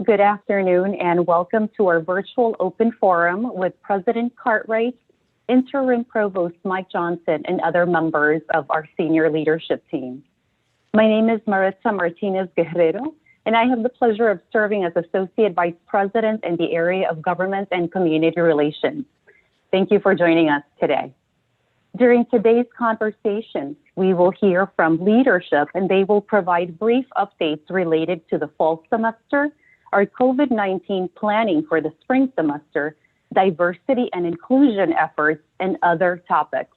Good afternoon and welcome to our virtual open forum with President Cartwright, Interim Provost Mike Johnson, and other members of our senior leadership team. My name is Maritza Martinez Guerrero, and I have the pleasure of serving as Associate Vice President in the area of Government and Community Relations. Thank you for joining us today. During today's conversation, we will hear from leadership and they will provide brief updates related to the fall semester, our COVID-19 planning for the spring semester, diversity and inclusion efforts, and other topics.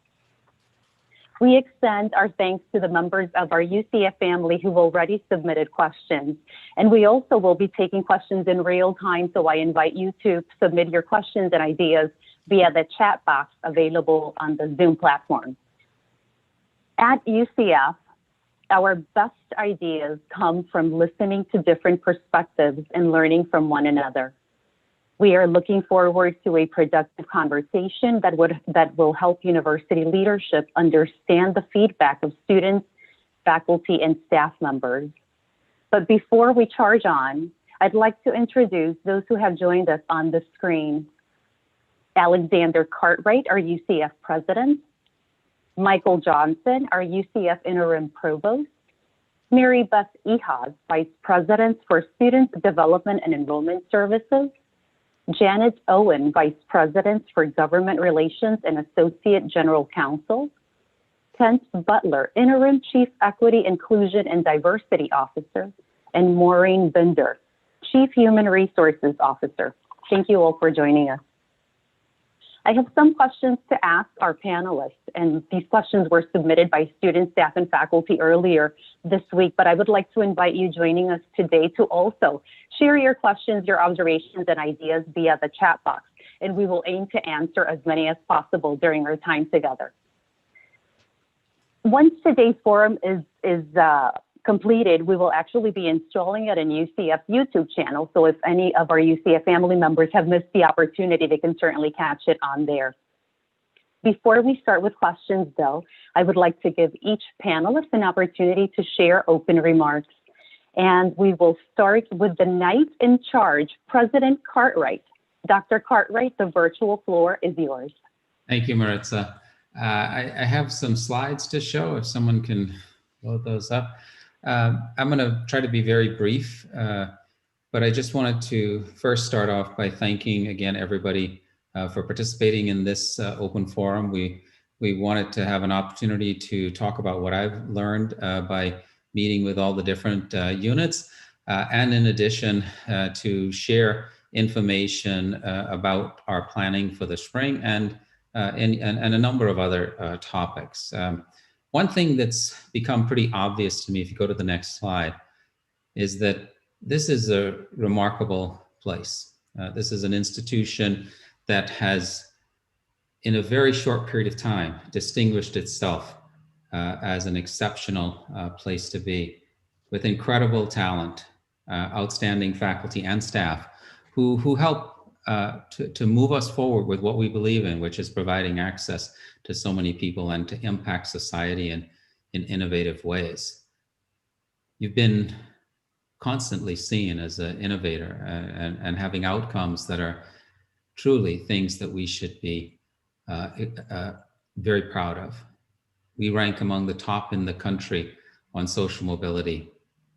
We extend our thanks to the members of our UCF family who already submitted questions. And we also will be taking questions in real time, so I invite you to submit your questions and ideas via the chat box available on the Zoom platform. At UCF, our best ideas come from listening to different perspectives and learning from one another. We are looking forward to a productive conversation that will help university leadership understand the feedback of students, faculty, and staff members. But before we charge on, I'd like to introduce those who have joined us on the screen. Alexander Cartwright, our UCF President. Michael Johnson, our UCF Interim Provost. Mary Beth Ehas, Vice President for Student Development and Enrollment Services. Janet Owen, Vice President for Government Relations and Associate General Counsel. Kent Butler, Interim Chief Equity, Inclusion, and Diversity Officer. And Maureen Binder, Chief Human Resources Officer. Thank you all for joining us. I have some questions to ask our panelists, and these questions were submitted by students, staff, and faculty earlier this week, but I would like to invite you joining us today to also share your questions, your observations, and ideas via the chat box, and we will aim to answer as many as possible during our time together. Once today's forum is completed, we will actually be installing it in UCF YouTube channel. So if any of our UCF family members have missed the opportunity, they can certainly catch it on there. Before we start with questions though, I would like to give each panelist an opportunity to share open remarks. And we will start with the knight in charge, President Cartwright. Dr. Cartwright, the virtual floor is yours. Thank you, Maritza. I have some slides to show if someone can load those up. I'm going to try to be very brief, but I just wanted to first start off by thanking again everybody for participating in this open forum. We wanted to have an opportunity to talk about what I've learned by meeting with all the different units, and in addition to share information about our planning for the spring and a number of other topics. One thing that's become pretty obvious to me, if you go to the next slide, is that this is a remarkable place. This is an institution that has, in a very short period of time, distinguished itself as an exceptional place to be, with incredible talent, outstanding faculty and staff who help to move us forward with what we believe in, which is providing access to so many people and to impact society in innovative ways. You've been constantly seen as an innovator and having outcomes that are truly things that we should be very proud of. We rank among the top in the country on social mobility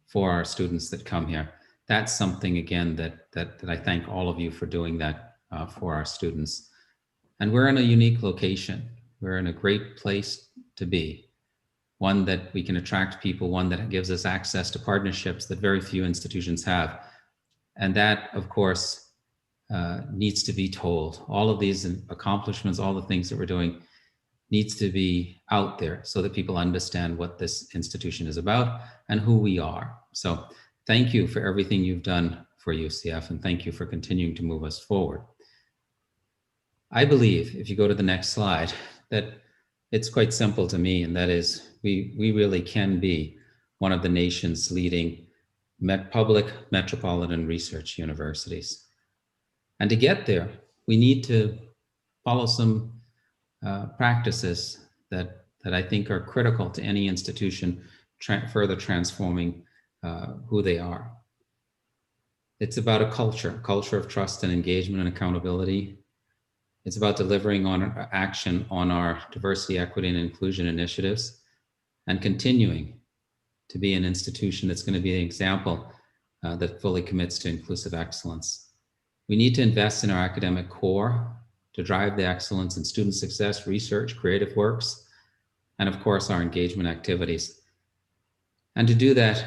for our students that come here. That's something, again, that I thank all of you for doing that for our students. And we're in a unique location. We're in a great place to be, one that we can attract people, one that gives us access to partnerships that very few institutions have. And that, of course, needs to be told. All of these accomplishments, all the things that we're doing needs to be out there so that people understand what this institution is about and who we are. So thank you for everything you've done for UCF, and thank you for continuing to move us forward. I believe, if you go to the next slide, that it's quite simple to me, and that is we really can be one of the nation's leading public metropolitan research universities. And to get there, we need to follow some practices that I think are critical to any institution further transforming who they are. It's about a culture of trust and engagement and accountability. It's about delivering on action on our diversity, equity, and inclusion initiatives, and continuing to be an institution that's going to be an example that fully commits to inclusive excellence. We need to invest in our academic core to drive the excellence in student success, research, creative works, and of course, our engagement activities. And to do that,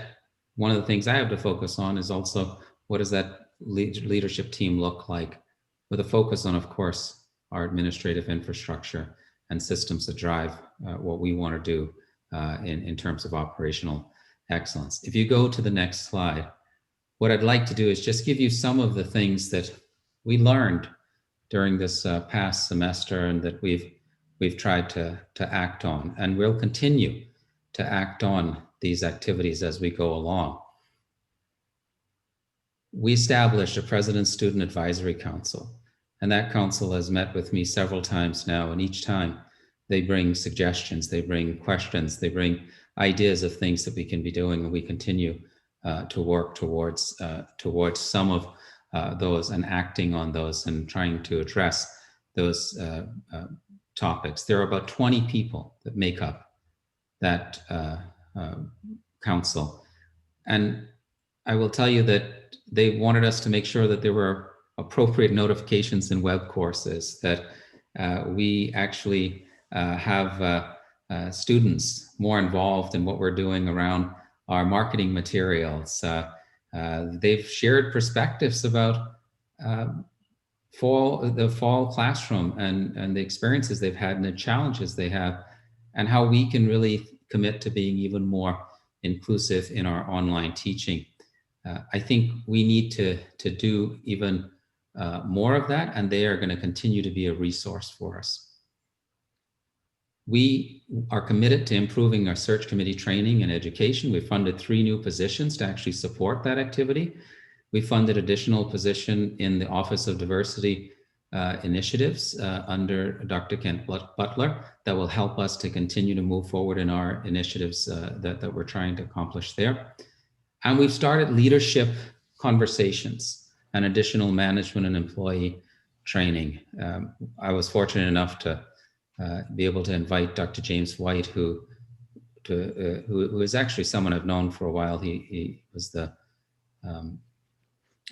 one of the things I have to focus on is also, what does that leadership team look like, with a focus on, of course, our administrative infrastructure and systems that drive what we want to do in terms of operational excellence. If you go to the next slide, what I'd like to do is just give you some of the things that we learned during this past semester and that we've tried to act on, and we'll continue to act on these activities as we go along. We established a President's Student Advisory Council, and that council has met with me several times now, and each time they bring suggestions, they bring questions, they bring ideas of things that we can be doing, and we continue to work towards some of those and acting on those and trying to address those topics. There are about 20 people that make up that council. And I will tell you that they wanted us to make sure that there were appropriate notifications in web courses, that we actually have students more involved in what we're doing around our marketing materials. They've shared perspectives about the fall classroom and the experiences they've had and the challenges they have, and how we can really commit to being even more inclusive in our online teaching. I think we need to do even more of that, and they are going to continue to be a resource for us. We are committed to improving our search committee training and education. We funded 3 new positions to actually support that activity. We funded additional position in the Office of Diversity Initiatives under Dr. Kent Butler that will help us to continue to move forward in our initiatives that we're trying to accomplish there. And we've started leadership conversations and additional management and employee training. I was fortunate enough to be able to invite Dr. James White, who is actually someone I've known for a while. He was a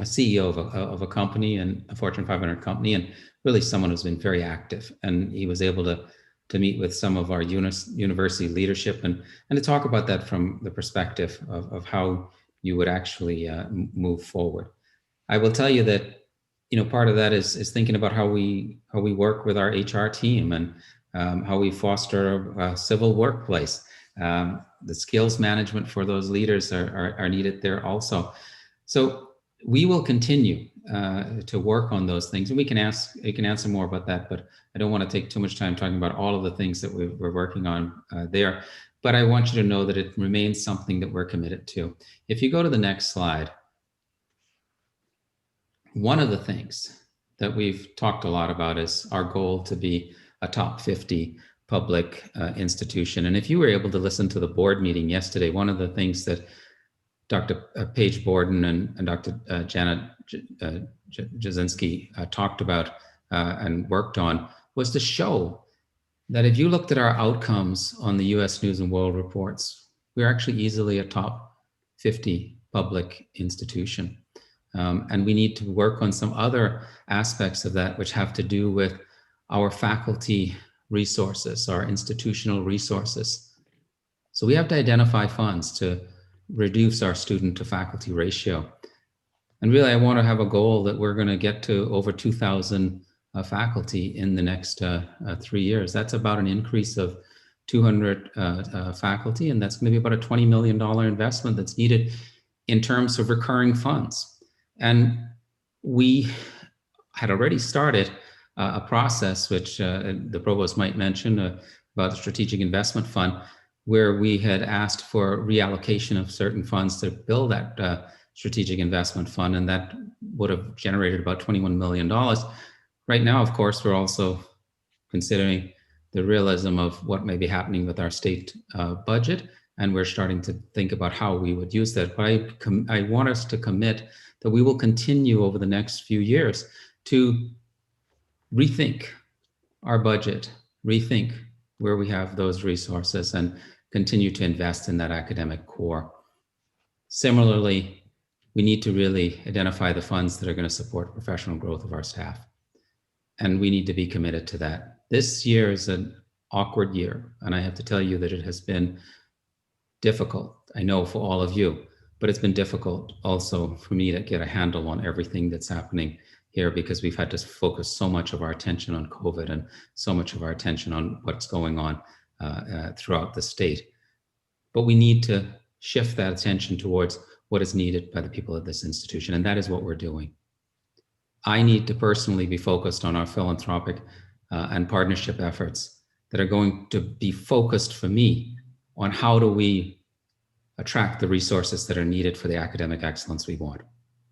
CEO of a company, and a Fortune 500 company, and really someone who's been very active. And he was able to meet with some of our university leadership and to talk about that from the perspective of how you would actually move forward. I will tell you that, part of that is thinking about how we work with our HR team and how we foster a civil workplace. The skills management for those leaders are needed there also. So we will continue to work on those things, and you can answer more about that, but I don't want to take too much time talking about all of the things that we're working on there. But I want you to know that it remains something that we're committed to. If you go to the next slide, one of the things that we've talked a lot about is our goal to be a top 50 public institution. And if you were able to listen to the board meeting yesterday, one of the things that Dr. Paige Borden and Dr. Janet Jasinski talked about and worked on was to show that if you looked at our outcomes on the US News and World Reports, we're actually easily a top 50 public institution. And we need to work on some other aspects of that, which have to do with our faculty resources, our institutional resources. So we have to identify funds to reduce our student to faculty ratio. And really, I want to have a goal that we're going to get to over 2,000 faculty in the next 3 years. That's about an increase of 200 faculty, and that's going to be about a $20 million investment that's needed in terms of recurring funds. And we had already started a process, which the provost might mention, about the Strategic Investment Fund, where we had asked for reallocation of certain funds to build that Strategic Investment Fund, and that would have generated about $21 million. Right now, of course, we're also considering the realism of what may be happening with our state budget and we're starting to think about how we would use that. But I want us to commit that we will continue over the next few years to rethink our budget, rethink where we have those resources, and continue to invest in that academic core. Similarly, we need to really identify the funds that are going to support professional growth of our staff. And we need to be committed to that. This year is an awkward year, and I have to tell you that it has been difficult, I know, for all of you, but it's been difficult also for me to get a handle on everything that's happening here, because we've had to focus so much of our attention on COVID and so much of our attention on what's going on throughout the state. But we need to shift that attention towards what is needed by the people at this institution, and that is what we're doing. I need to personally be focused on our philanthropic and partnership efforts that are going to be focused for me on how do we attract the resources that are needed for the academic excellence we want.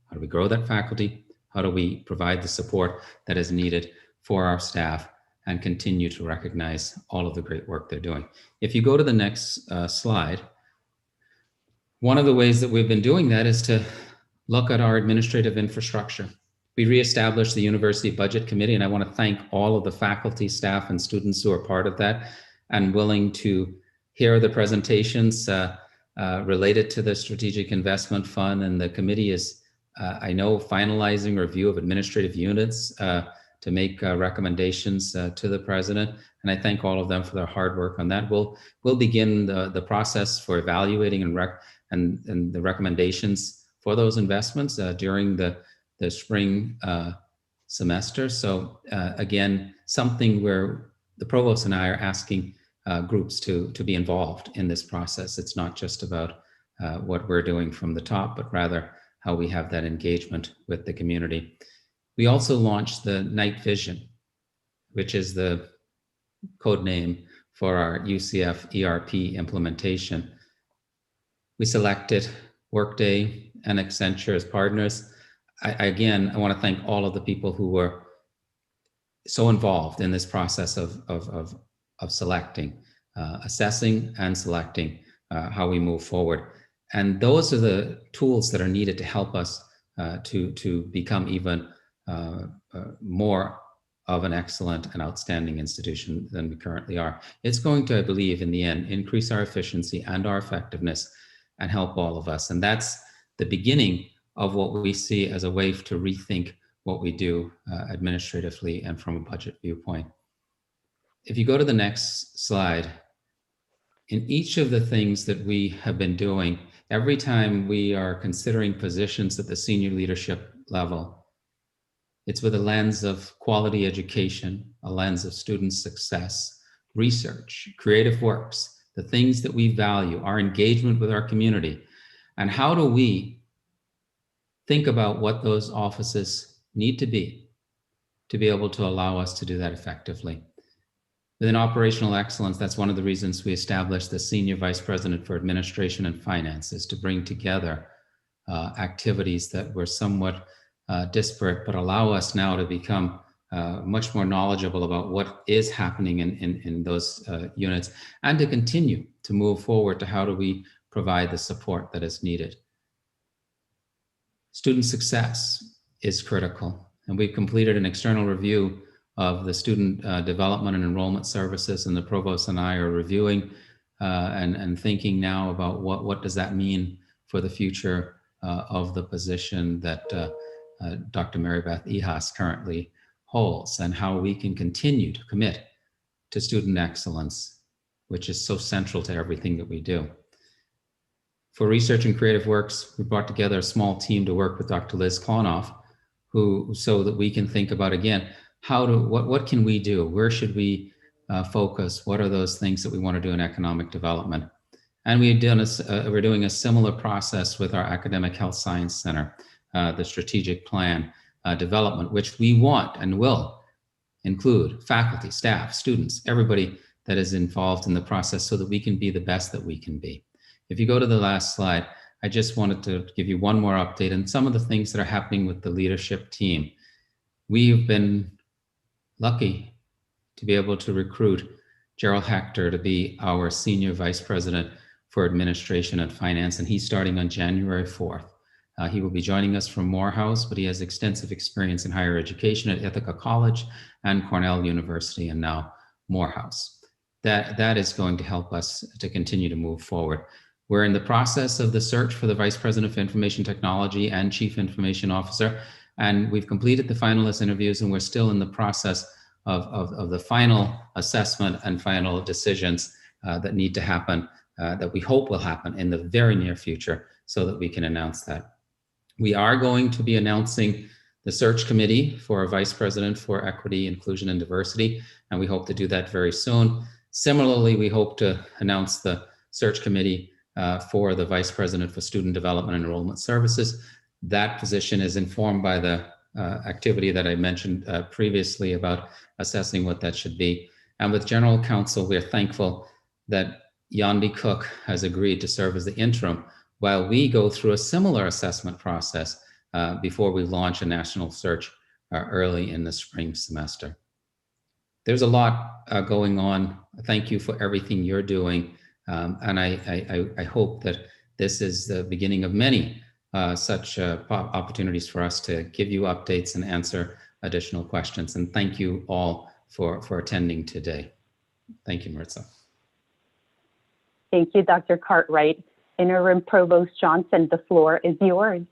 How do we grow that faculty? How do we provide the support that is needed for our staff and continue to recognize all of the great work they're doing? If you go to the next slide, one of the ways that we've been doing that is to look at our administrative infrastructure. We reestablished the University Budget Committee, and I want to thank all of the faculty, staff, and students who are part of that and willing to hear the presentations related to the Strategic Investment Fund. And the committee is, I know, finalizing review of administrative units to make recommendations to the president. And I thank all of them for their hard work on that. We'll begin the process for evaluating and the recommendations for those investments during the spring semester. So again, something where the provost and I are asking groups to be involved in this process. It's not just about what we're doing from the top, but rather how we have that engagement with the community. We also launched the Night Vision, which is the code name for our UCF ERP implementation. We selected Workday and Accenture as partners. I want to thank all of the people who were so involved in this process of selecting, assessing and selecting how we move forward. And those are the tools that are needed to help us to become even more of an excellent and outstanding institution than we currently are. It's going to, I believe, in the end, increase our efficiency and our effectiveness and help all of us. And that's the beginning of what we see as a way to rethink what we do administratively and from a budget viewpoint. If you go to the next slide, in each of the things that we have been doing, every time we are considering positions at the senior leadership level, it's with a lens of quality education, a lens of student success, research, creative works, the things that we value, our engagement with our community, and how do we think about what those offices need to be able to allow us to do that effectively. Within operational excellence, that's one of the reasons we established the Senior Vice President for Administration and Finances, to bring together activities that were somewhat disparate, but allow us now to become much more knowledgeable about what is happening in those units, and to continue to move forward to how do we provide the support that is needed. Student success is critical, and we've completed an external review of the student development and enrollment services, and the provost and I are reviewing and thinking now about what does that mean for the future of the position that Dr. Mary Beth Ehas currently holds, and how we can continue to commit to student excellence, which is so central to everything that we do. For research and creative works, we brought together a small team to work with Dr. Liz Klonoff, so that we can think about, again, what can we do? Where should we focus? What are those things that we want to do in economic development? And we're doing a similar process with our Academic Health Science Center, the strategic plan development, which we want and will include faculty, staff, students, everybody that is involved in the process, so that we can be the best that we can be. If you go to the last slide, I just wanted to give you one more update on some of the things that are happening with the leadership team. We've been lucky to be able to recruit Gerald Hector to be our Senior Vice President for Administration and Finance, and he's starting on January 4th. He will be joining us from Morehouse, but he has extensive experience in higher education at Ithaca College and Cornell University, and now Morehouse. That is going to help us to continue to move forward. We're in the process of the search for the Vice President of Information Technology and Chief Information Officer, and we've completed the finalist interviews, and we're still in the process of the final assessment and final decisions that need to happen, that we hope will happen in the very near future, so that we can announce that. We are going to be announcing the search committee for a Vice President for Equity, Inclusion, and Diversity, and we hope to do that very soon. Similarly, we hope to announce the search committee for the Vice President for Student Development and Enrollment Services. That position is informed by the activity that I mentioned previously about assessing what that should be. And with General Counsel, we're thankful that Yandi Cook has agreed to serve as the interim while we go through a similar assessment process before we launch a national search early in the spring semester. There's a lot going on. Thank you for everything you're doing. And I hope that this is the beginning of many such opportunities for us to give you updates and answer additional questions. And thank you all for attending today. Thank you, Maritza. Thank you, Dr. Cartwright. Interim Provost Johnson, the floor is yours.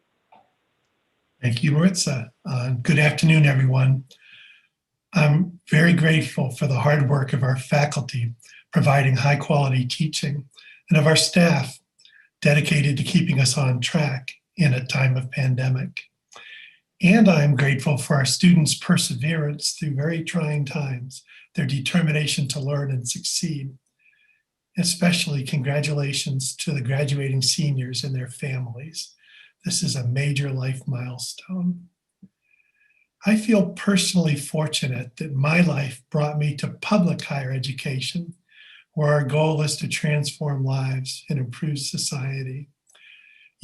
Thank you, Maritza. Good afternoon, everyone. I'm very grateful for the hard work of our faculty providing high quality teaching, and of our staff dedicated to keeping us on track in a time of pandemic. And I'm grateful for our students' perseverance through very trying times, their determination to learn and succeed. Especially congratulations to the graduating seniors and their families. This is a major life milestone. I feel personally fortunate that my life brought me to public higher education, where our goal is to transform lives and improve society.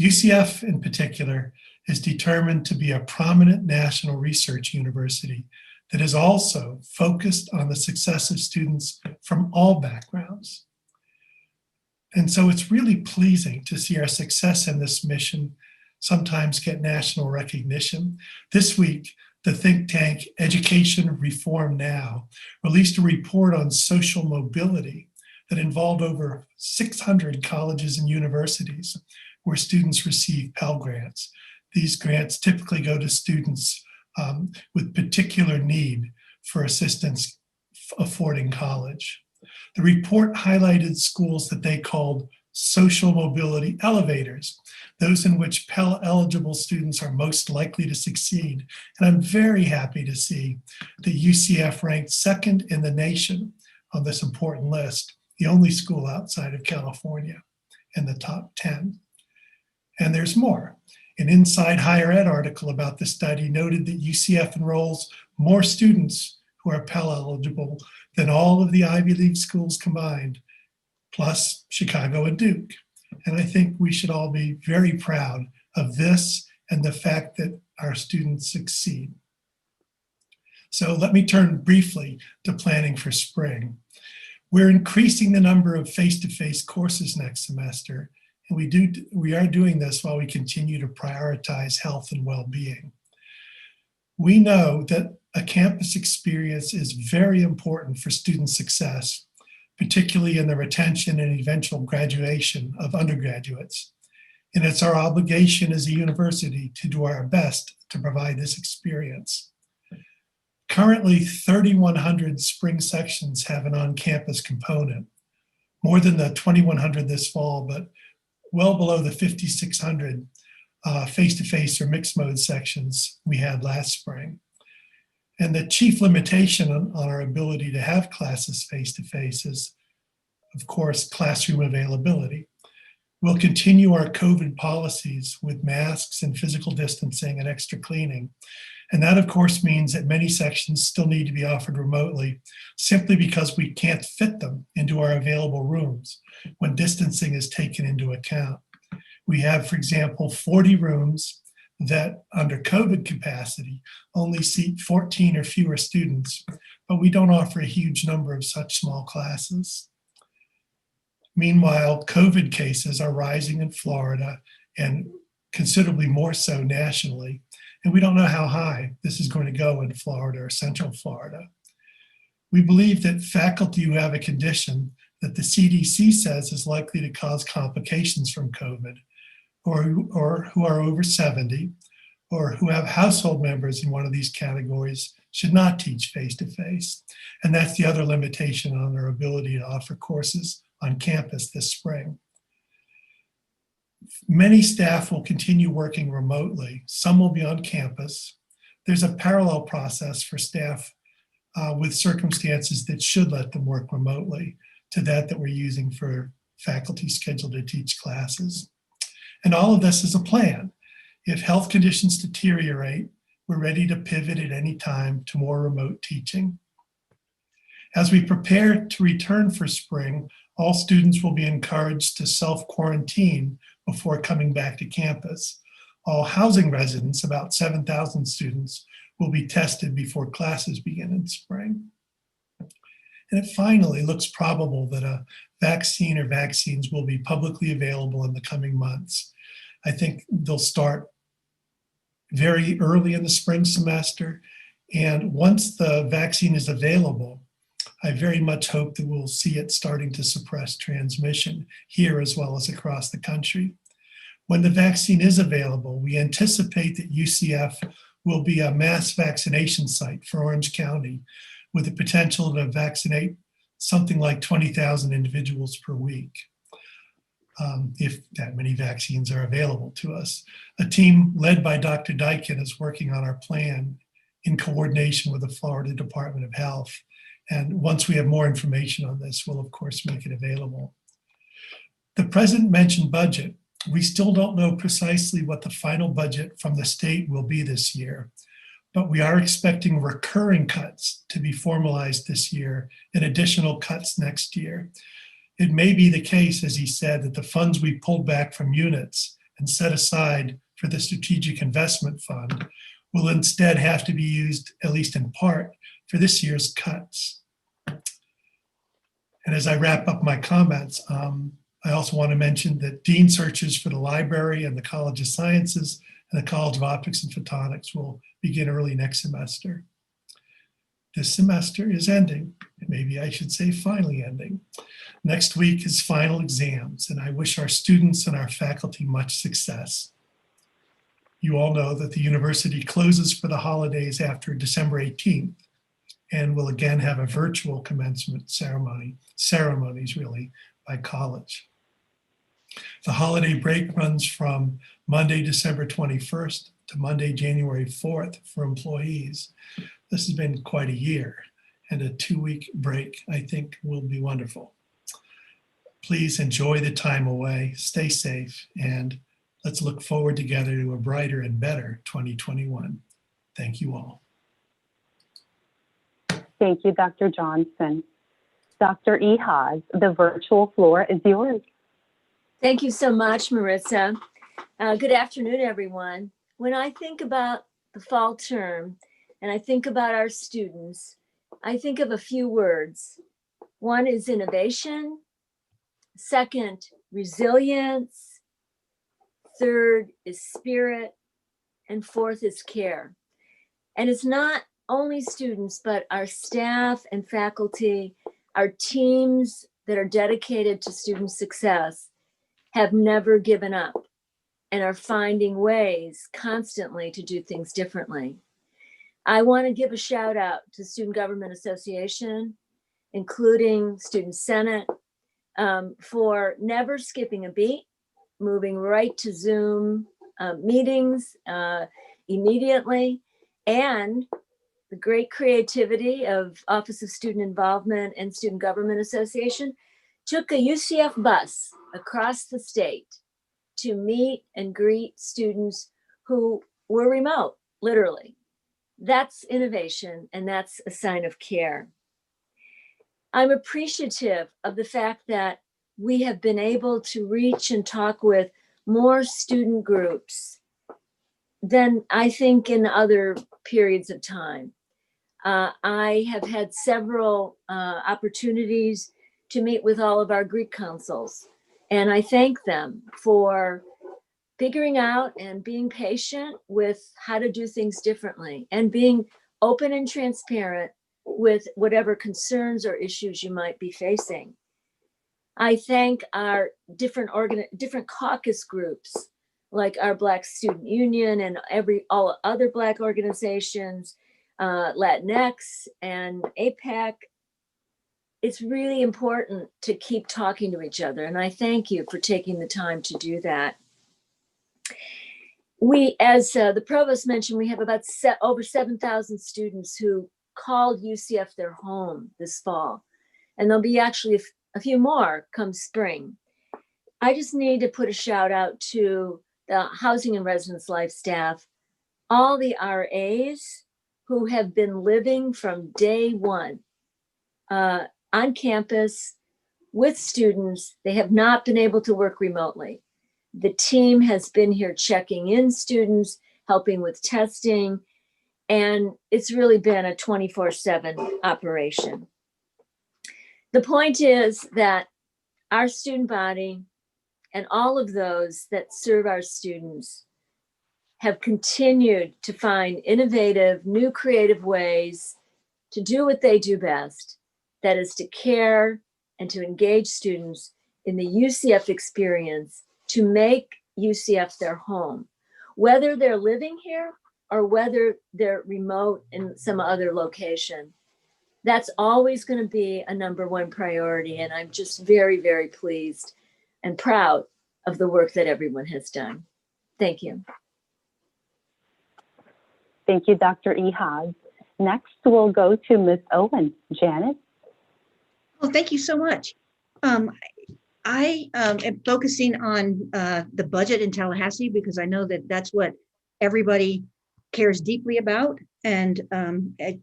UCF in particular is determined to be a prominent national research university that is also focused on the success of students from all backgrounds. And so it's really pleasing to see our success in this mission sometimes get national recognition. This week, the think tank Education Reform Now released a report on social mobility that involved over 600 colleges and universities where students receive Pell Grants. These grants typically go to students with particular need for assistance affording college. The report highlighted schools that they called social mobility elevators, those in which Pell eligible students are most likely to succeed. And I'm very happy to see that UCF ranked second in the nation on this important list, the only school outside of California in the top 10. And there's more. An Inside Higher Ed article about the study noted that UCF enrolls more students who are Pell eligible than all of the Ivy League schools combined, plus Chicago and Duke. And I think we should all be very proud of this and the fact that our students succeed. So let me turn briefly to planning for spring. We're increasing the number of face-to-face courses next semester, and we are doing this while we continue to prioritize health and well-being. We know that a campus experience is very important for student success, particularly in the retention and eventual graduation of undergraduates. And it's our obligation as a university to do our best to provide this experience. Currently, 3,100 spring sections have an on-campus component, more than the 2,100 this fall, but well below the 5,600 face-to-face or mixed mode sections we had last spring. And the chief limitation on our ability to have classes face-to-face is, of course, classroom availability. We'll continue our COVID policies with masks and physical distancing and extra cleaning. And that, of course, means that many sections still need to be offered remotely simply because we can't fit them into our available rooms when distancing is taken into account. We have, for example, 40 rooms that under COVID capacity only seat 14 or fewer students, but we don't offer a huge number of such small classes. Meanwhile, COVID cases are rising in Florida and considerably more so nationally. And we don't know how high this is going to go in Florida or Central Florida. We believe that faculty who have a condition that the CDC says is likely to cause complications from COVID, or who are over 70, or who have household members in one of these categories, should not teach face-to-face. And that's the other limitation on our ability to offer courses on campus this spring. Many staff will continue working remotely. Some will be on campus. There's a parallel process for staff with circumstances that should let them work remotely to that we're using for faculty scheduled to teach classes. And all of this is a plan. If health conditions deteriorate, we're ready to pivot at any time to more remote teaching. As we prepare to return for spring, all students will be encouraged to self-quarantine before coming back to campus. All housing residents, about 7,000 students, will be tested before classes begin in spring. And it finally looks probable that a vaccine or vaccines will be publicly available in the coming months. I think they'll start very early in the spring semester. And once the vaccine is available, I very much hope that we'll see it starting to suppress transmission here as well as across the country. When the vaccine is available, we anticipate that UCF will be a mass vaccination site for Orange County with the potential to vaccinate something like 20,000 individuals per week, if that many vaccines are available to us. A team led by Dr. Dykin is working on our plan in coordination with the Florida Department of Health. And once we have more information on this, we'll of course make it available. The president mentioned budget. We still don't know precisely what the final budget from the state will be this year, but we are expecting recurring cuts to be formalized this year and additional cuts next year. It may be the case, as he said, that the funds we pulled back from units and set aside for the Strategic Investment Fund will instead have to be used, at least in part, for this year's cuts. And as I wrap up my comments, I also want to mention that dean searches for the library and the College of Sciences and the College of Optics and Photonics will begin early next semester. This semester is ending. Maybe I should say finally ending. Next week is final exams, and I wish our students and our faculty much success. You all know that the university closes for the holidays after December 18th, and will again have a virtual commencement ceremonies really, by college. The holiday break runs from Monday, December 21st to Monday, January 4th for employees. This has been quite a year, and a 2-week break, I think, will be wonderful. Please enjoy the time away, stay safe, and let's look forward together to a brighter and better 2021. Thank you all. Thank you, Dr. Johnson. Dr. Ehaz, the virtual floor is yours. Thank you so much, Maritza. Good afternoon, everyone. When I think about the fall term and I think about our students, I think of a few words. One is innovation. Second, resilience. Third is spirit. And fourth is care. And it's not only students, but our staff and faculty, our teams that are dedicated to student success have never given up and are finding ways constantly to do things differently. I want to give a shout out to Student Government Association, including Student Senate, for never skipping a beat, moving right to Zoom meetings immediately, and the great creativity of Office of Student Involvement and Student Government Association took a UCF bus across the state to meet and greet students who were remote, literally. That's innovation, and that's a sign of care. I'm appreciative of the fact that we have been able to reach and talk with more student groups than I think in other periods of time. I have had several opportunities to meet with all of our Greek councils. And I thank them for figuring out and being patient with how to do things differently and being open and transparent with whatever concerns or issues you might be facing. I thank our different caucus groups, like our Black Student Union and all other Black organizations, Latinx and APAC. It's really important to keep talking to each other. And I thank you for taking the time to do that. We, as the provost mentioned, we have about over 7,000 students who called UCF their home this fall. And there'll be actually a few more come spring. I just need to put a shout out to the Housing and Residence Life staff, all the RAs who have been living from day one on campus with students. They have not been able to work remotely. The team has been here checking in students, helping with testing, and it's really been a 24/7 operation. The point is that our student body and all of those that serve our students have continued to find innovative, new creative ways to do what they do best. That is to care and to engage students in the UCF experience, to make UCF their home, whether they're living here or whether they're remote in some other location. That's always going to be a number one priority. And I'm just very, very pleased and proud of the work that everyone has done. Thank you. Thank you, Dr. Ehaz. Next, we'll go to Ms. Owen. Janet? Well, thank you so much. I am focusing on the budget in Tallahassee because I know that that's what everybody cares deeply about. And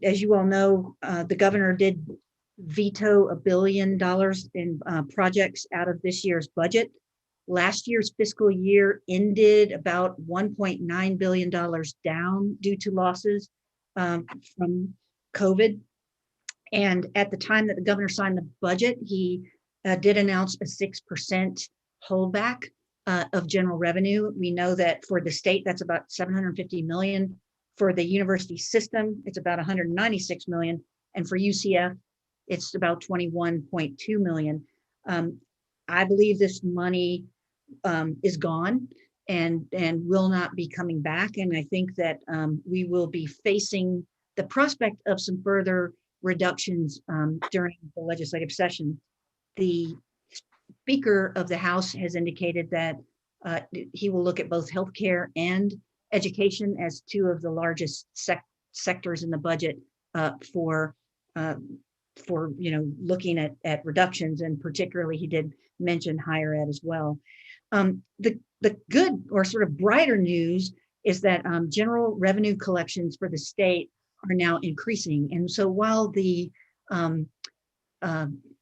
as you all know, the governor did veto $1 billion in projects out of this year's budget. Last year's fiscal year ended about $1.9 billion down due to losses from COVID. And at the time that the governor signed the budget, he did announce a 6% holdback of general revenue. We know that for the state, that's about $750 million. For the university system, it's about $196 million. And for UCF, it's about $21.2 million. I believe this money is gone and will not be coming back. And I think that we will be facing the prospect of some further reductions during the legislative session. The Speaker of the House has indicated that he will look at both healthcare and education as two of the largest sectors in the budget for looking at reductions, and particularly he did mention higher ed as well. The good or sort of brighter news is that general revenue collections for the state are now increasing. And so while the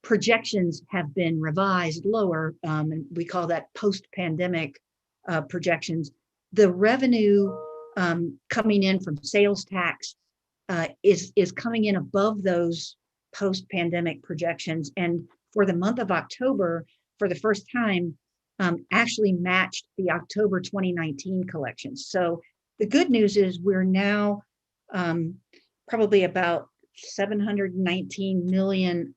projections have been revised lower, and we call that post-pandemic projections, the revenue coming in from sales tax is coming in above those post-pandemic projections. And for the month of October, for the first time, actually matched the October 2019 collections. So the good news is we're now probably about 719 million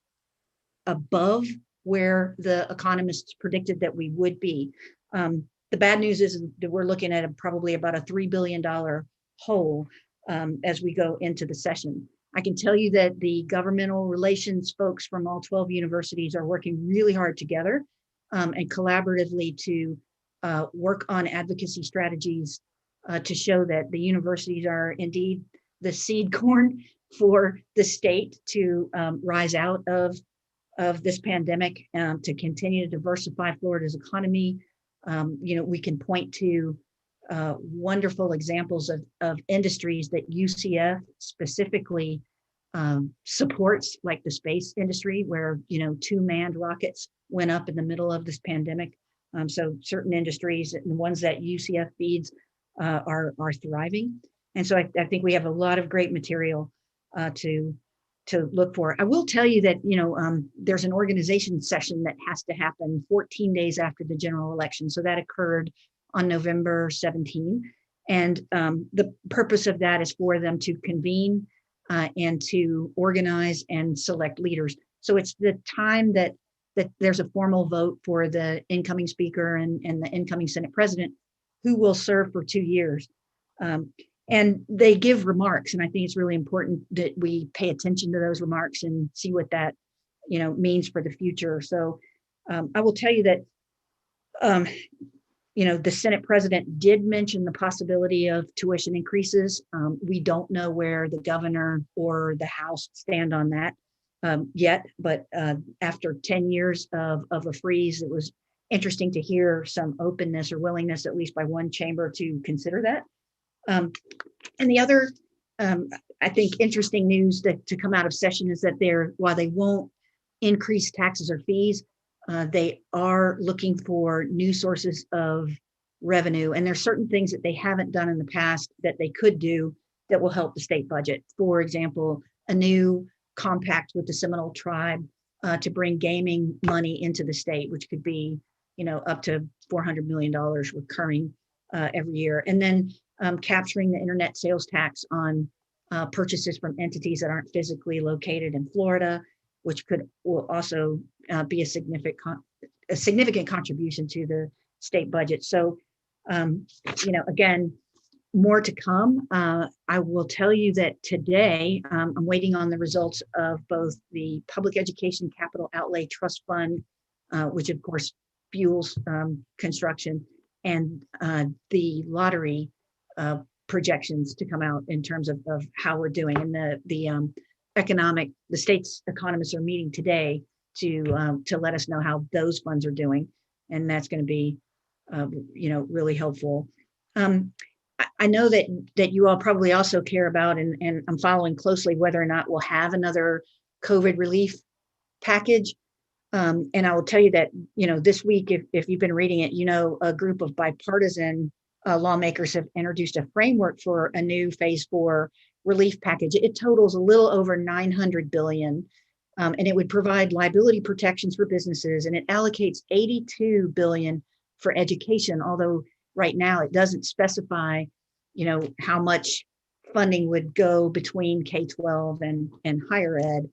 above where the economists predicted that we would be. The bad news is that we're looking at probably about a $3 billion hole as we go into the session. I can tell you that the governmental relations folks from all 12 universities are working really hard together and collaboratively to work on advocacy strategies to show that the universities are indeed the seed corn for the state to rise out of this pandemic, to continue to diversify Florida's economy. We can point to wonderful examples of industries that UCF specifically supports, like the space industry, where 2 manned rockets went up in the middle of this pandemic. So certain industries, and the ones that UCF feeds, are thriving. And so I think we have a lot of great material to to look for. I will tell you that, there's an organization session that has to happen 14 days after the general election. So that occurred on November 17. And the purpose of that is for them to convene and to organize and select leaders. So it's the time that there's a formal vote for the incoming speaker and the incoming Senate president, who will serve for 2 years. And they give remarks, and I think it's really important that we pay attention to those remarks and see what that, means for the future. So I will tell you that, the Senate president did mention the possibility of tuition increases. We don't know where the governor or the House stand on that yet, but after 10 years of a freeze, it was interesting to hear some openness or willingness, at least by one chamber, to consider that. And the other, I think, interesting news to come out of session is that while they won't increase taxes or fees, they are looking for new sources of revenue. And there's certain things that they haven't done in the past that they could do that will help the state budget. For example, a new compact with the Seminole tribe to bring gaming money into the state, which could be, up to $400 million recurring every year. And then capturing the internet sales tax on purchases from entities that aren't physically located in Florida, which will also be a significant contribution to the state budget. So, again, more to come. I will tell you that today I'm waiting on the results of both the Public Education Capital Outlay Trust Fund, which of course fuels construction, and the lottery projections to come out in terms of how we're doing. And the state's economists are meeting today to let us know how those funds are doing, and that's going to be really helpful. I know that you all probably also care about, and I'm following closely, whether or not we'll have another COVID relief package. And I will tell you that, this week, if you've been reading it, a group of bipartisan lawmakers have introduced a framework for a new phase 4 relief package. It totals a little over $900 billion, and it would provide liability protections for businesses, and it allocates $82 billion for education, although right now it doesn't specify, how much funding would go between K-12 and higher ed.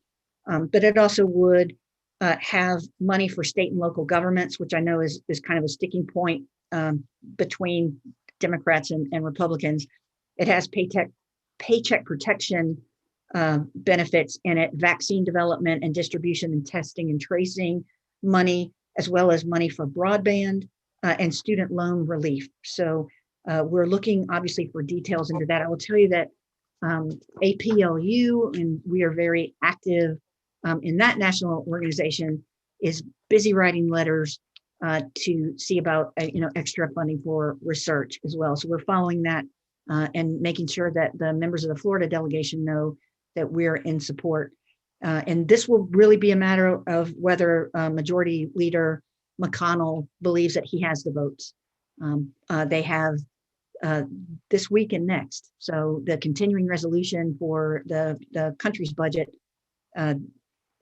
But it also would have money for state and local governments, which I know is kind of a sticking point between Democrats and Republicans. It has paycheck protection benefits in it, vaccine development and distribution and testing and tracing money, as well as money for broadband and student loan relief. So we're looking obviously for details into that. I will tell you that APLU, and we are very active in that national organization, is busy writing letters to see about extra funding for research as well. So we're following that and making sure that the members of the Florida delegation know that we're in support. And this will really be a matter of whether Majority Leader McConnell believes that he has the votes. They have this week and next. So the continuing resolution for the country's budget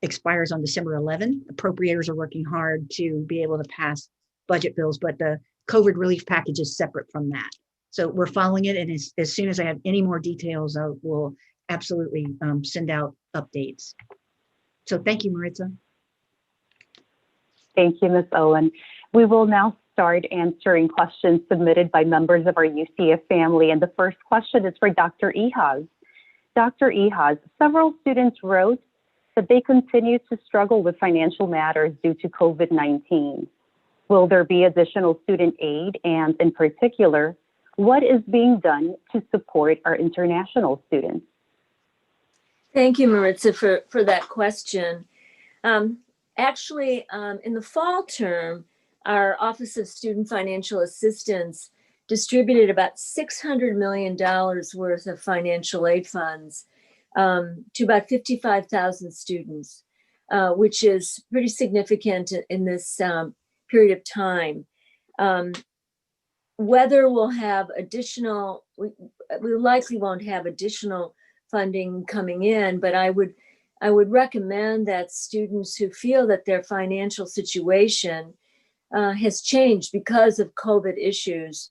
expires on December 11. Appropriators are working hard to be able to pass budget bills, but the COVID relief package is separate from that. So we're following it, and as soon as I have any more details, I will absolutely send out updates. So thank you, Maritza. Thank you, Ms. Owen. We will now start answering questions submitted by members of our UCF family. And the first question is for Dr. Ehas. Dr. Ehas, several students wrote that they continue to struggle with financial matters due to COVID-19. Will there be additional student aid? And in particular, what is being done to support our international students? Thank you, Maritza, for that question. Actually, in the fall term, our Office of Student Financial Assistance distributed about $600 million worth of financial aid funds to about 55,000 students, which is pretty significant in this period of time. Whether we'll have we likely won't have additional funding coming in, but I would I would recommend that students who feel that their financial situation has changed because of COVID issues,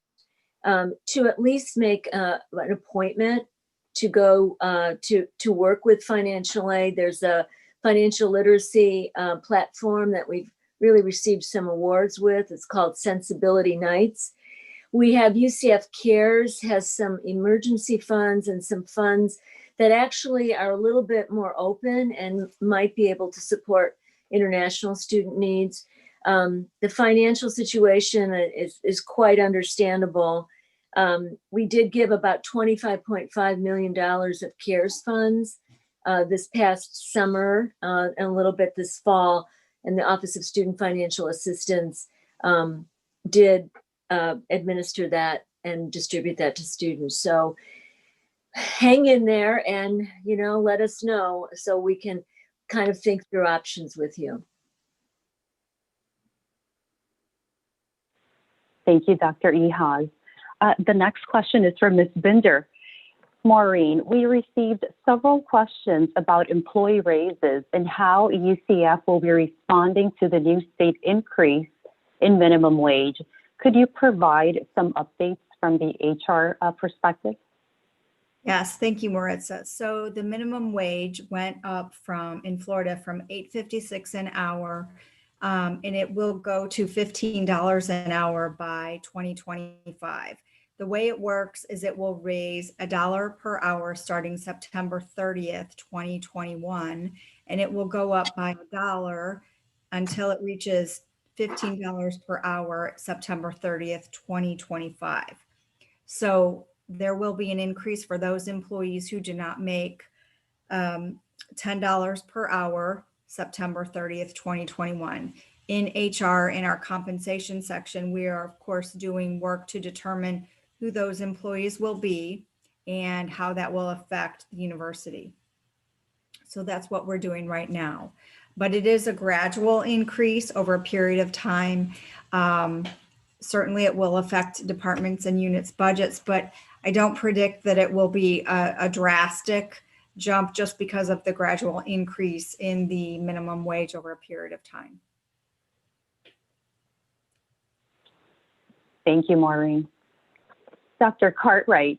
to at least make an appointment to go to work with financial aid. There's a financial literacy platform that we've really received some awards with. It's called Sensibility Nights. We have UCF Cares has some emergency funds and some funds that actually are a little bit more open and might be able to support international student needs. The financial situation is quite understandable. We did give about $25.5 million of CARES funds this past summer and a little bit this fall, and the Office of Student Financial Assistance did administer that and distribute that to students. So hang in there and, let us know so we can kind of think through options with you. Thank you, Dr. Ehas. The next question is from Ms. Binder. Maureen, we received several questions about employee raises and how UCF will be responding to the new state increase in minimum wage. Could you provide some updates from the HR perspective? Yes, thank you, Maritza. So the minimum wage went up in Florida from $8.56 an hour, and it will go to $15 an hour by 2025. The way it works is it will raise $1 per hour starting September 30th, 2021, and it will go up by $1 until it reaches $15 per hour September 30th, 2025. So there will be an increase for those employees who do not make $10 per hour September 30th, 2021. In HR, in our compensation section, we are, of course, doing work to determine who those employees will be and how that will affect the university. So that's what we're doing right now. But it is a gradual increase over a period of time. Certainly it will affect departments and units budgets, but I don't predict that it will be a drastic jump just because of the gradual increase in the minimum wage over a period of time. Thank you, Maureen. Dr. Cartwright,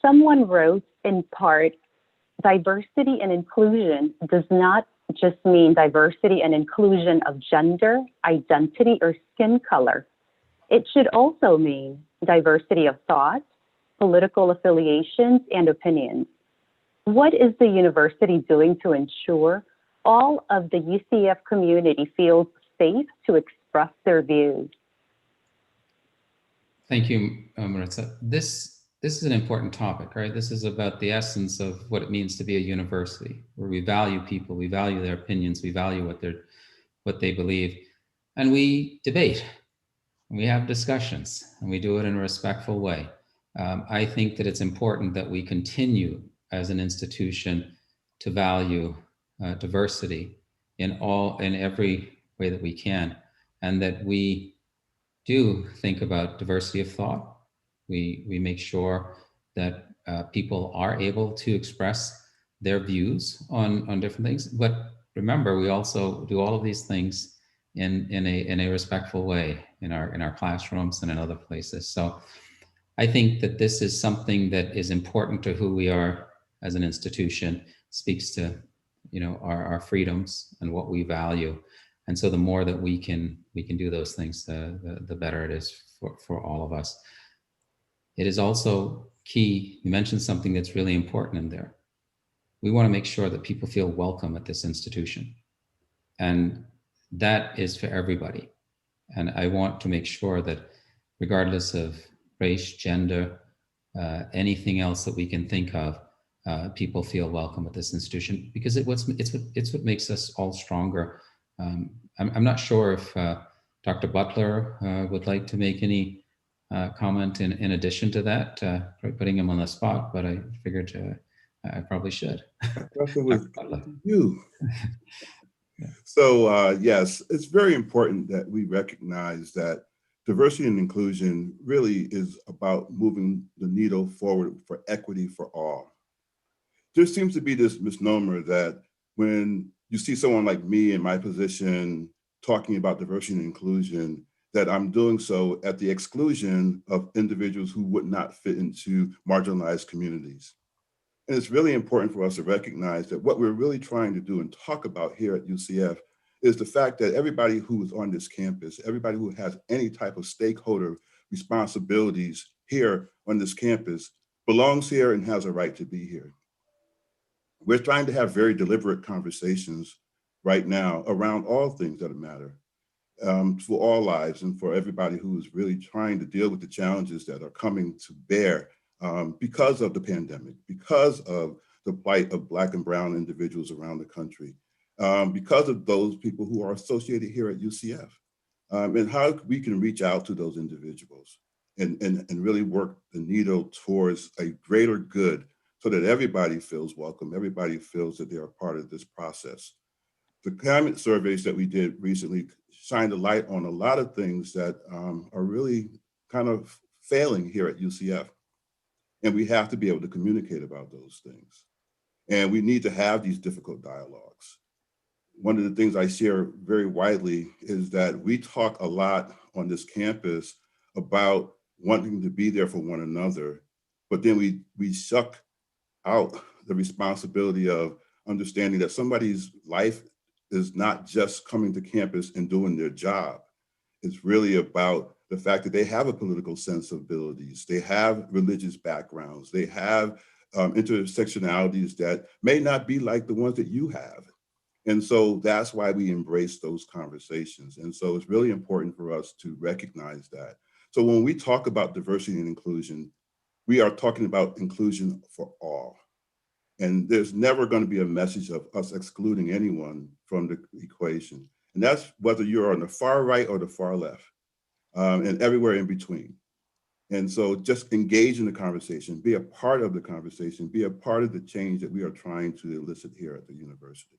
someone wrote in part, diversity and inclusion does not just mean diversity and inclusion of gender, identity, or skin color. It should also mean diversity of thought, political affiliations, and opinions. What is the university doing to ensure all of the UCF community feels safe to express their views? Thank you, Maritza. This is an important topic, right? This is about the essence of what it means to be a university, where we value people, we value their opinions, we value what they believe, and we debate, and we have discussions, and we do it in a respectful way. I think that it's important that we continue as an institution to value diversity in every way that we can, and that we do think about diversity of thought. We make sure that people are able to express their views on different things. But remember, we also do all of these things in a respectful way in our classrooms and in other places. So I think that this is something that is important to who we are as an institution, speaks to our freedoms and what we value. And so the more that we can do those things, the better it is for all of us. It is also key, you mentioned something that's really important in there. We want to make sure that people feel welcome at this institution. And that is for everybody. And I want to make sure that regardless of race, gender, anything else that we can think of, people feel welcome at this institution, because it's what makes us all stronger. I'm not sure if Dr. Butler would like to make any comment in addition to that, putting him on the spot, but I figured I probably should. Question was you. Yeah. So yes, it's very important that we recognize that diversity and inclusion really is about moving the needle forward for equity for all. There seems to be this misnomer that when you see someone like me in my position talking about diversity and inclusion, that I'm doing so at the exclusion of individuals who would not fit into marginalized communities. And it's really important for us to recognize that what we're really trying to do and talk about here at UCF is the fact that everybody who is on this campus, everybody who has any type of stakeholder responsibilities here on this campus belongs here and has a right to be here. We're trying to have very deliberate conversations right now around all things that matter for all lives and for everybody who is really trying to deal with the challenges that are coming to bear because of the pandemic, because of the plight of Black and Brown individuals around the country, because of those people who are associated here at UCF, and how we can reach out to those individuals and really work the needle towards a greater good so that everybody feels welcome, everybody feels that they are part of this process. The climate surveys that we did recently shined a light on a lot of things that are really kind of failing here at UCF. And we have to be able to communicate about those things. And we need to have these difficult dialogues. One of the things I share very widely is that we talk a lot on this campus about wanting to be there for one another, but then we shuck out the responsibility of understanding that somebody's life is not just coming to campus and doing their job. It's really about the fact that they have a political sensibilities, they have religious backgrounds, they have intersectionalities that may not be like the ones that you have. And so that's why we embrace those conversations. And so it's really important for us to recognize that. So when we talk about diversity and inclusion, we are talking about inclusion for all. And there's never going to be a message of us excluding anyone from the equation. And that's whether you're on the far right or the far left, and everywhere in between. And so just engage in the conversation, be a part of the conversation, be a part of the change that we are trying to elicit here at the university.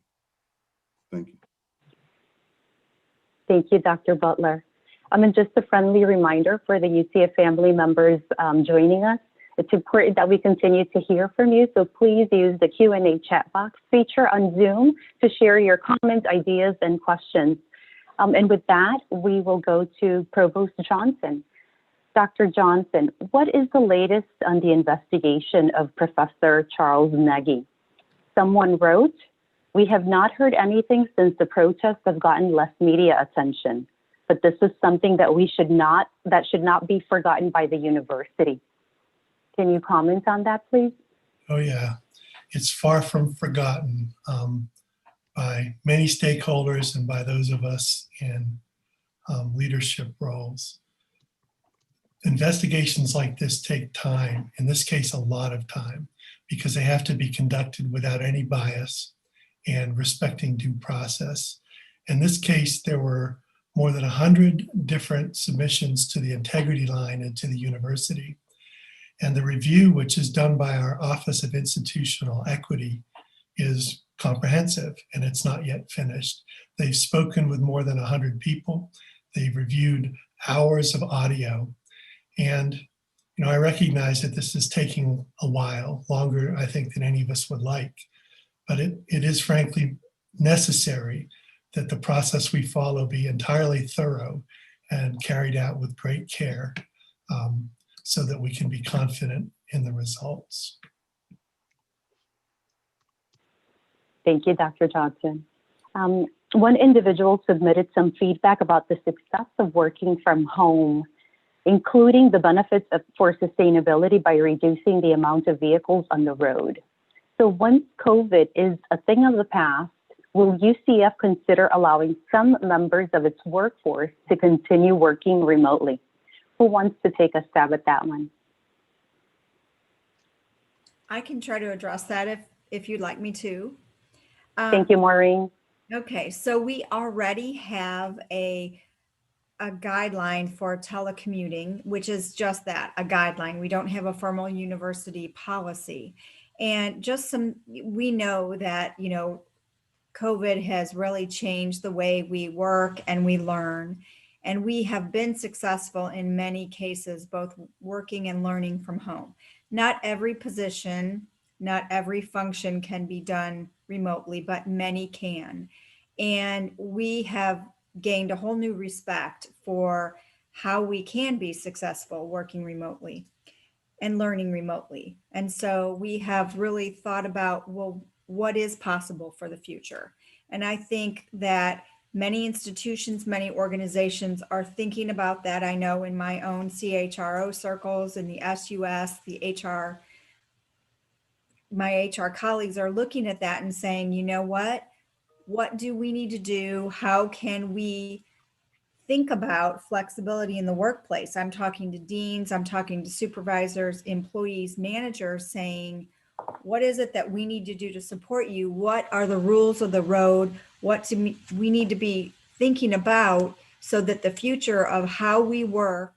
Thank you. Thank you, Dr. Butler. And just a friendly reminder for the UCF family members joining us, it's important that we continue to hear from you, so please use the Q&A chat box feature on Zoom to share your comments, ideas, and questions. And with that, we will go to Provost Johnson. Dr. Johnson, what is the latest on the investigation of Professor Charles Nagy? Someone wrote, "We have not heard anything since the protests have gotten less media attention, but this is something that should not be forgotten by the university." Can you comment on that, please? Oh yeah, it's far from forgotten by many stakeholders and by those of us in leadership roles. Investigations like this take time, in this case, a lot of time, because they have to be conducted without any bias and respecting due process. In this case, there were more than 100 different submissions to the integrity line and to the university. And the review, which is done by our Office of Institutional Equity, is comprehensive, and it's not yet finished. They've spoken with more than 100 people. They've reviewed hours of audio. And I recognize that this is taking a while, longer, I think, than any of us would like. But it is frankly necessary that the process we follow be entirely thorough and carried out with great care, so that we can be confident in the results. Thank you, Dr. Johnson. One individual submitted some feedback about the success of working from home, including the benefits for sustainability by reducing the amount of vehicles on the road. So once COVID is a thing of the past, will UCF consider allowing some members of its workforce to continue working remotely? Who wants to take a stab at that one? I can try to address that if you'd like me to. Thank you, Maureen. Okay, so we already have a guideline for telecommuting, which is just that, a guideline. We don't have a formal university policy. And we know that, COVID has really changed the way we work and we learn. And we have been successful in many cases, both working and learning from home. Not every position, not every function can be done remotely, but many can. And we have gained a whole new respect for how we can be successful working remotely and learning remotely. And so we have really thought about, well, what is possible for the future? And I think that many institutions, many organizations are thinking about that. I know in my own CHRO circles, in the SUS, the HR, my HR colleagues are looking at that and saying, you know what do we need to do? How can we think about flexibility in the workplace? I'm talking to deans, I'm talking to supervisors, employees, managers, saying, what is it that we need to do to support you? What are the rules of the road? We need to be thinking about so that the future of how we work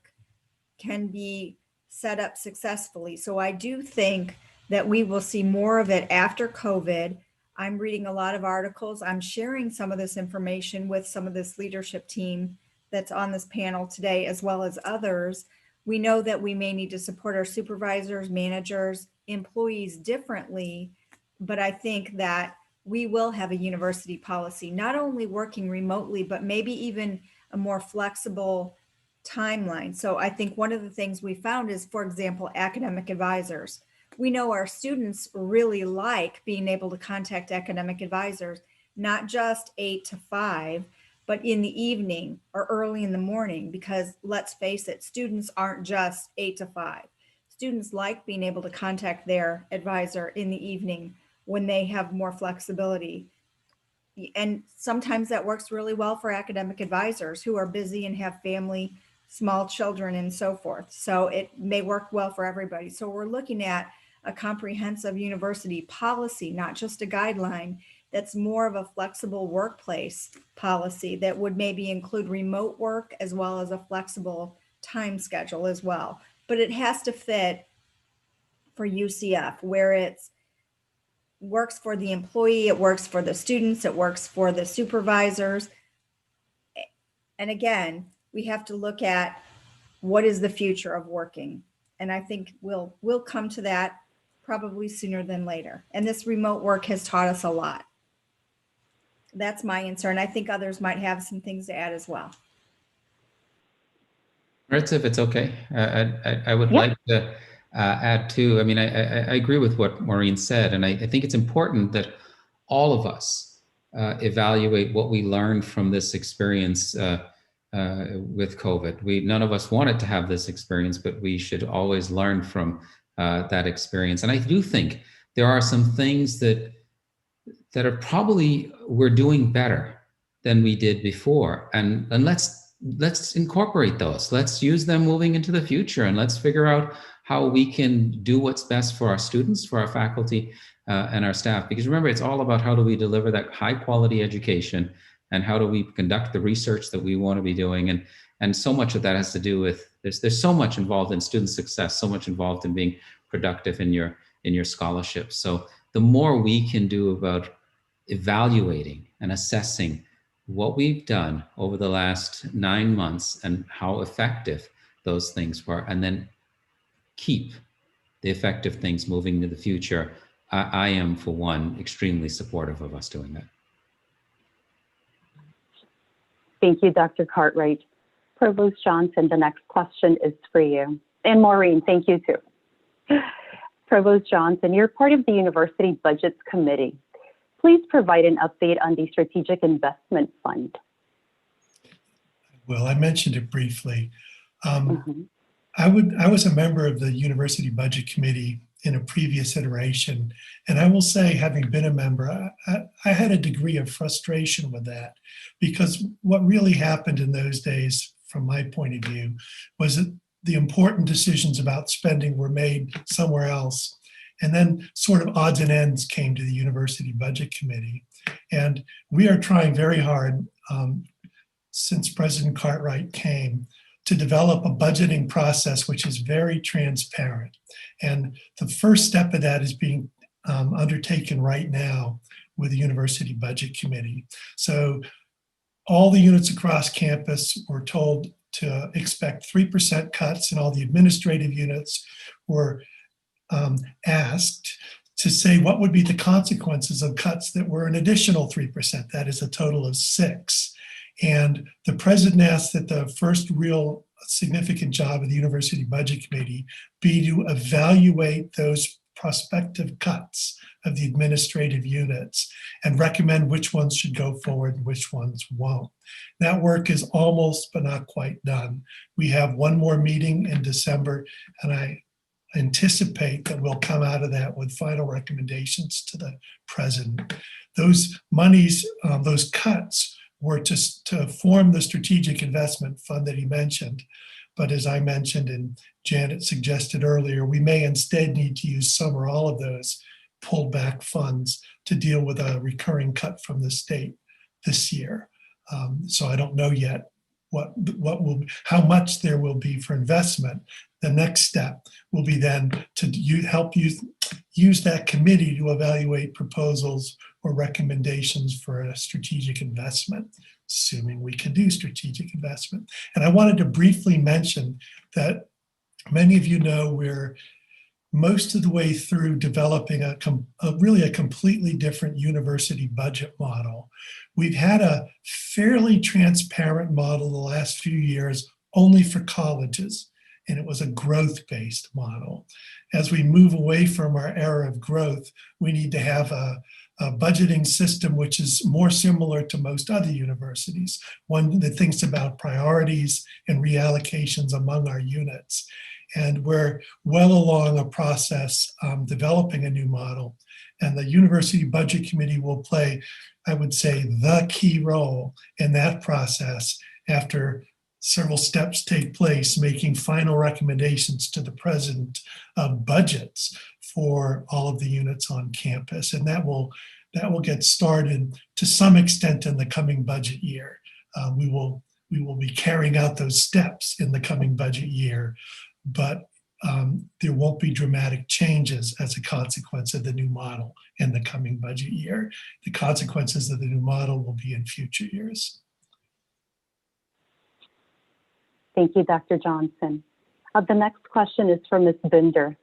can be set up successfully. So I do think that we will see more of it after COVID. I'm reading a lot of articles. I'm sharing some of this information with some of this leadership team that's on this panel today, as well as others. We know that we may need to support our supervisors, managers, employees differently, but I think that we will have a university policy, not only working remotely, but maybe even a more flexible timeline. So I think one of the things we found is, for example, academic advisors. We know our students really like being able to contact academic advisors, not just 8 to 5, but in the evening or early in the morning, because let's face it, students aren't just 8 to 5. Students like being able to contact their advisor in the evening when they have more flexibility. And sometimes that works really well for academic advisors who are busy and have family, small children, and so forth. So it may work well for everybody. So we're looking at a comprehensive university policy, not just a guideline, that's more of a flexible workplace policy that would maybe include remote work as well as a flexible time schedule as well. But it has to fit for UCF, where it's works for the employee, it works for the students, it works for the supervisors. And again, we have to look at what is the future of working. And I think we'll come to that probably sooner than later. And this remote work has taught us a lot. That's my answer. And I think others might have some things to add as well. Maritza, if it's okay, I would like to add too. I mean, I agree with what Maureen said, and I think it's important that all of us evaluate what we learned from this experience with COVID. None of us wanted to have this experience, but we should always learn from that experience. And I do think there are some things that are probably we're doing better than we did before, and let's incorporate those. Let's use them moving into the future, and let's figure out how we can do what's best for our students, for our faculty, and our staff. Because remember, it's all about how do we deliver that high quality education, and how do we conduct the research that we want to be doing. And so much of that has to do with, there's so much involved in student success, so much involved in being productive in your scholarship. So the more we can do about evaluating and assessing what we've done over the last 9 months and how effective those things were, and then keep the effective things moving into the future, I am, for one, extremely supportive of us doing that. Thank you, Dr. Cartwright. Provost Johnson, the next question is for you. And Maureen, thank you too. Provost Johnson, you're part of the University Budgets Committee. Please provide an update on the Strategic Investment Fund. Well, I mentioned it briefly. I was a member of the University Budget Committee in a previous iteration, and I will say, having been a member, I had a degree of frustration with that, because what really happened in those days, from my point of view, was that the important decisions about spending were made somewhere else. And then sort of odds and ends came to the University Budget Committee. And we are trying very hard, since President Cartwright came, to develop a budgeting process which is very transparent. And the first step of that is being undertaken right now with the University Budget Committee. So all the units across campus were told to expect 3% cuts, and all the administrative units were asked to say what would be the consequences of cuts that were an additional 3%. That is a total of 6. And the president asked that the first real significant job of the University Budget Committee be to evaluate those prospective cuts of the administrative units and recommend which ones should go forward and which ones won't. That work is almost but not quite done. We have one more meeting in December, and I anticipate that we'll come out of that with final recommendations to the president. Those monies, those cuts were to form the strategic investment fund that he mentioned. But as I mentioned and Janet suggested earlier, we may instead need to use some or all of those pulled back funds to deal with a recurring cut from the state this year. So I don't know yet how much there will be for investment. The next step will be then to help use that committee to evaluate proposals or recommendations for a strategic investment, assuming we can do strategic investment. And I wanted to briefly mention that many of you know we're most of the way through developing a completely different university budget model. We've had a fairly transparent model the last few years only for colleges, and it was a growth-based model. As we move away from our era of growth, we need to have a budgeting system which is more similar to most other universities, one that thinks about priorities and reallocations among our units. And we're well along a process developing a new model. And the University Budget Committee will play, I would say, the key role in that process after several steps take place, making final recommendations to the president of budgets for all of the units on campus. And that will get started to some extent in the coming budget year. We will be carrying out those steps in the coming budget year, but there won't be dramatic changes as a consequence of the new model in the coming budget year. The consequences of the new model will be in future years. Thank you, Dr. Johnson. The next question is from Ms. Binder.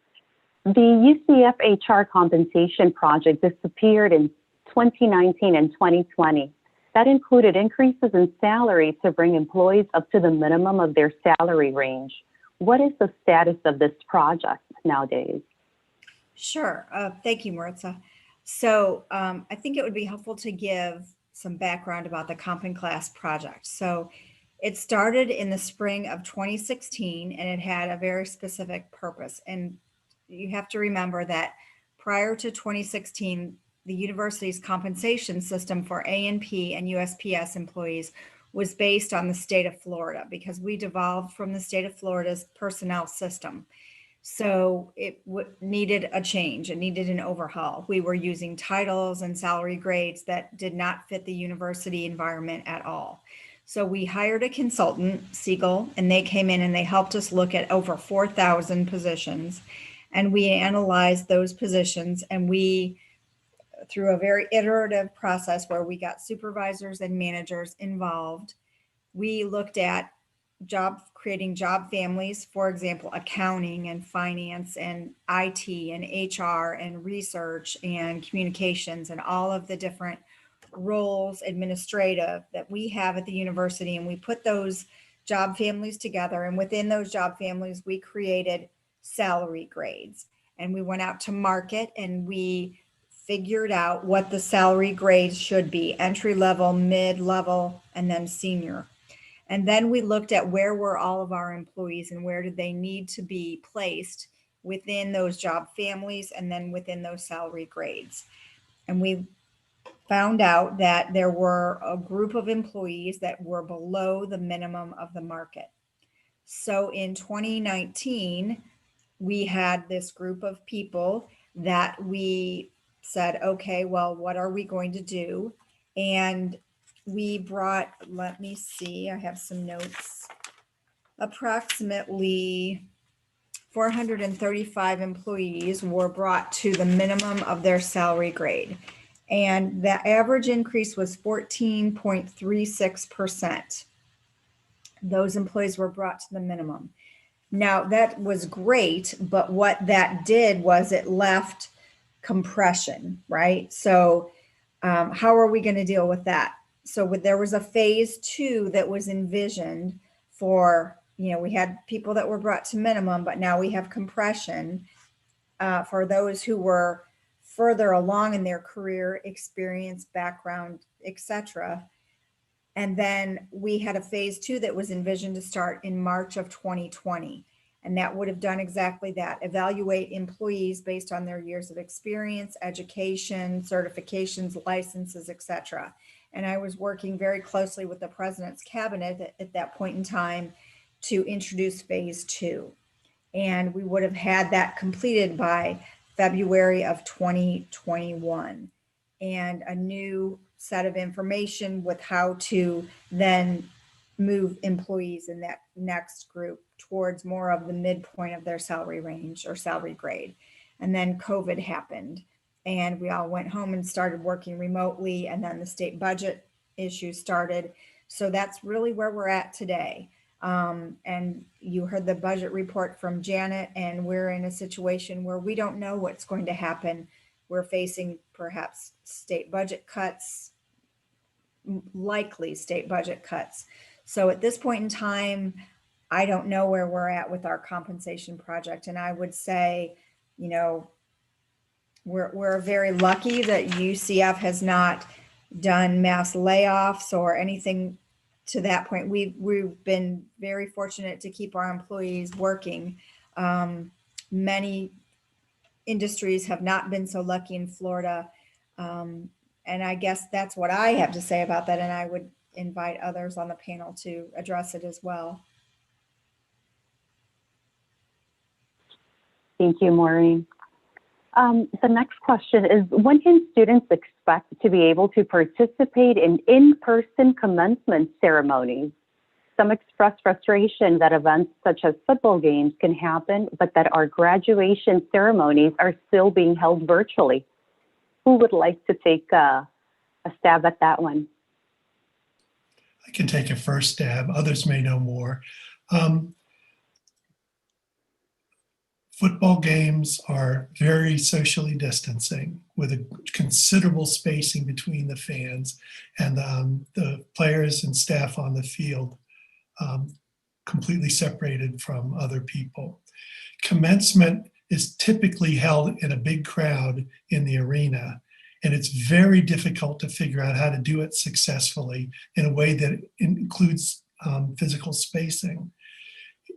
The UCF HR compensation project disappeared in 2019 and 2020. That included increases in salary to bring employees up to the minimum of their salary range. What is the status of this project nowadays? Sure. Thank you, Maritza. So I think it would be helpful to give some background about the Comp and Class project. So it started in the spring of 2016, and it had a very specific purpose. And you have to remember that prior to 2016, the university's compensation system for A&P and USPS employees was based on the state of Florida because we devolved from the state of Florida's personnel system. So it needed a change. It needed an overhaul. We were using titles and salary grades that did not fit the university environment at all. So we hired a consultant, Siegel, and they came in and they helped us look at over 4,000 positions. And we analyzed those positions, and we, through a very iterative process where we got supervisors and managers involved, we looked at creating job families, for example, accounting and finance and IT and HR and research and communications and all of the different roles administrative that we have at the university. And we put those job families together, and within those job families, we created salary grades, and we went out to market and we figured out what the salary grades should be: entry level, mid-level, and then senior. And then we looked at where were all of our employees and where did they need to be placed within those job families and then within those salary grades. And we found out that there were a group of employees that were below the minimum of the market. So in 2019, we had this group of people that we said, okay, well, what are we going to do? And we brought, let me see, I have some notes, approximately 435 employees were brought to the minimum of their salary grade. And the average increase was 14.36%. Those employees were brought to the minimum. Now that was great, but what that did was it left compression, right? So how are we going to deal with that? So there was a phase 2 that was envisioned for, we had people that were brought to minimum, but now we have compression for those who were further along in their career, experience, background, etc. And then we had a phase 2 that was envisioned to start in March of 2020. And that would have done exactly that, evaluate employees based on their years of experience, education, certifications, licenses, etc. And I was working very closely with the president's cabinet at that point in time to introduce phase 2. And we would have had that completed by February of 2021. And a new set of information with how to then move employees in that next group towards more of the midpoint of their salary range or salary grade. And then COVID happened and we all went home and started working remotely, and then the state budget issue started. So that's really where we're at today. And you heard the budget report from Janet, and we're in a situation where we don't know what's going to happen. We're facing perhaps state budget cuts, likely state budget cuts. So at this point in time, I don't know where we're at with our compensation project. And I would say, we're very lucky that UCF has not done mass layoffs or anything to that point. We've been very fortunate to keep our employees working. Many industries have not been so lucky in Florida. And I guess that's what I have to say about that. And I would invite others on the panel to address it as well. Thank you, Maureen. The next question is, when can students expect to be able to participate in in-person commencement ceremonies? Some express frustration that events such as football games can happen, but that our graduation ceremonies are still being held virtually. Who would like to take a stab at that one? I can take a first stab. Others may know more. Football games are very socially distancing with a considerable spacing between the fans and the players and staff on the field, completely separated from other people. Commencement is typically held in a big crowd in the arena, and it's very difficult to figure out how to do it successfully in a way that includes physical spacing.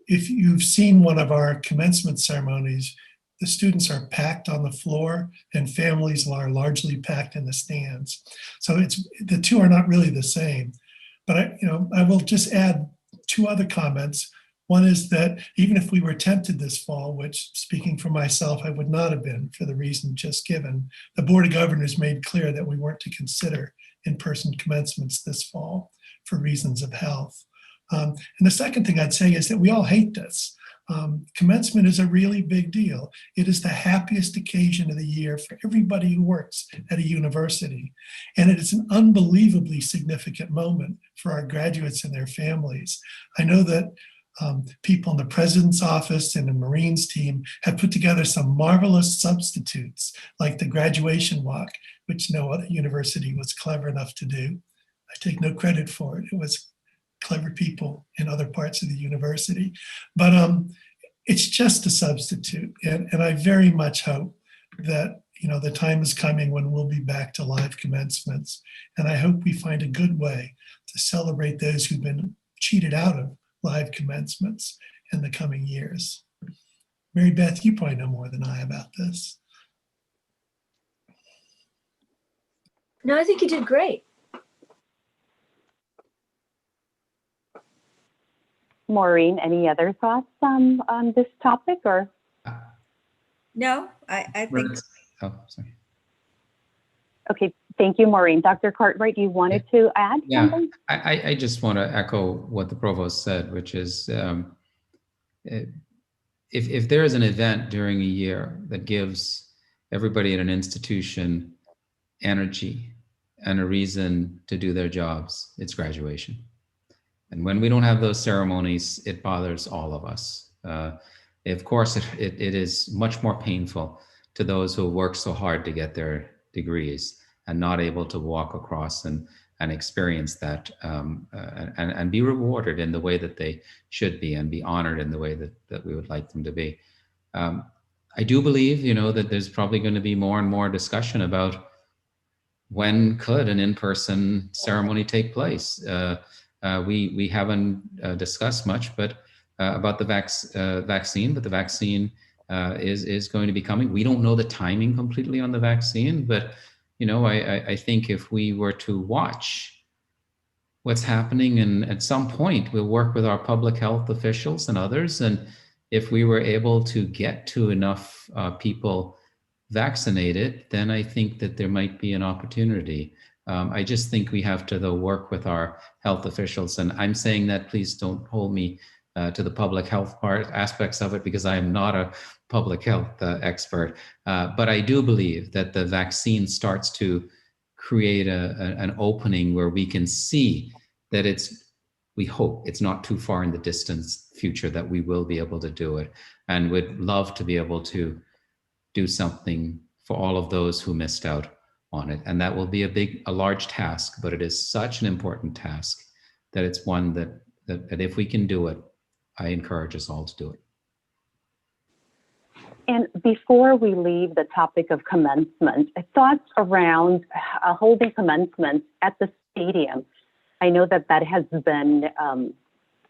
If you've seen one of our commencement ceremonies, the students are packed on the floor and families are largely packed in the stands. So the two are not really the same. But I will just add two other comments. One is that even if we were tempted this fall, which, speaking for myself, I would not have been for the reason just given, the Board of Governors made clear that we weren't to consider in-person commencements this fall for reasons of health. And the second thing I'd say is that we all hate this. Commencement is a really big deal. It is the happiest occasion of the year for everybody who works at a university. And it is an unbelievably significant moment for our graduates and their families. I know that people in the president's office and the Marines team have put together some marvelous substitutes, like the graduation walk, which no other university was clever enough to do. I take no credit for it. It was clever people in other parts of the university. But it's just a substitute. And I very much hope that the time is coming when we'll be back to live commencements. And I hope we find a good way to celebrate those who've been cheated out of live commencements in the coming years. Mary Beth, you probably know more than I about this. No, I think you did great. Maureen, any other thoughts on this topic or? No, I think. Oh, sorry. Okay, thank you, Maureen. Dr. Cartwright, you wanted to add something? I just want to echo what the provost said, which is if there is an event during a year that gives everybody at an institution energy and a reason to do their jobs, it's graduation. And when we don't have those ceremonies, it bothers all of us. Of course, it is much more painful to those who work so hard to get their degrees and not able to walk across and experience that and be rewarded in the way that they should be and be honored in the way that we would like them to be. I do believe, that there's probably going to be more and more discussion about when could an in-person ceremony take place. We haven't discussed much, but about the vaccine, but the vaccine is going to be coming. We don't know the timing completely on the vaccine, but I think if we were to watch what's happening, and at some point we'll work with our public health officials and others, and if we were able to get to enough people vaccinated, then I think that there might be an opportunity. I just think we have to, though, work with our health officials, and I'm saying that, please don't hold me to the public health aspects of it, because I am not a public health expert. But I do believe that the vaccine starts to create an opening where we can see that we hope it's not too far in the distant future that we will be able to do it, and would love to be able to do something for all of those who missed out on it. And that will be a large task, but it is such an important task that it's one that if we can do it, I encourage us all to do it. And before we leave the topic of commencement, thoughts around holding commencement at the stadium. I know that has been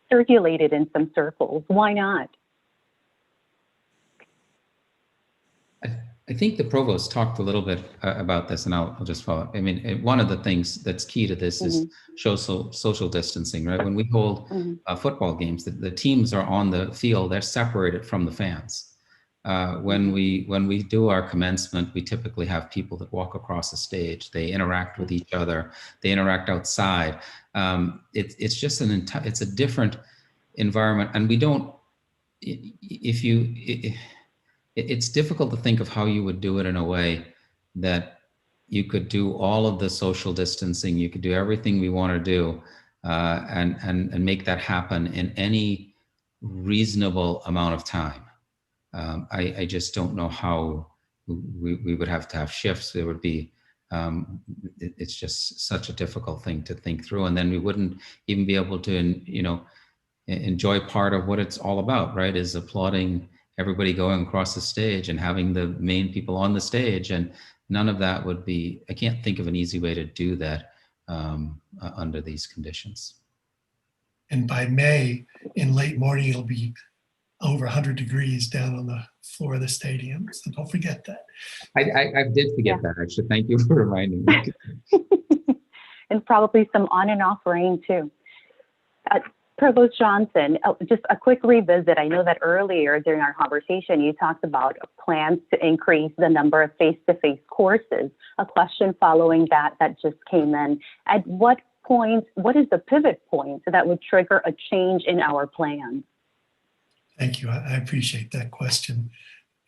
circulated in some circles. Why not? I think the provost talked a little bit about this, and I'll just follow. I mean, one of the things that's key to this is social distancing, right? When we hold football games, the teams are on the field, they're separated from the fans. When we do our commencement, we typically have people that walk across the stage. They interact with each other. They interact outside. It's just it's a different environment, and we don't. It's difficult to think of how you would do it in a way that you could do all of the social distancing. You could do everything we want to do, and make that happen in any reasonable amount of time. I just don't know how we would have to have shifts. There would be, it's just such a difficult thing to think through. And then we wouldn't even be able to, enjoy part of what it's all about, right? Is applauding everybody going across the stage and having the main people on the stage. And none of that would be, I can't think of an easy way to do that under these conditions. And by May, in late morning, it'll be over 100 degrees down on the floor of the stadium. So don't forget that. I did forget that, actually. Thank you for reminding me. And probably some on and off rain too. Provost Johnson, just a quick revisit. I know that earlier during our conversation, you talked about plans to increase the number of face-to-face courses. A question following that just came in. At what point, what is the pivot point that would trigger a change in our plans? Thank you. I appreciate that question.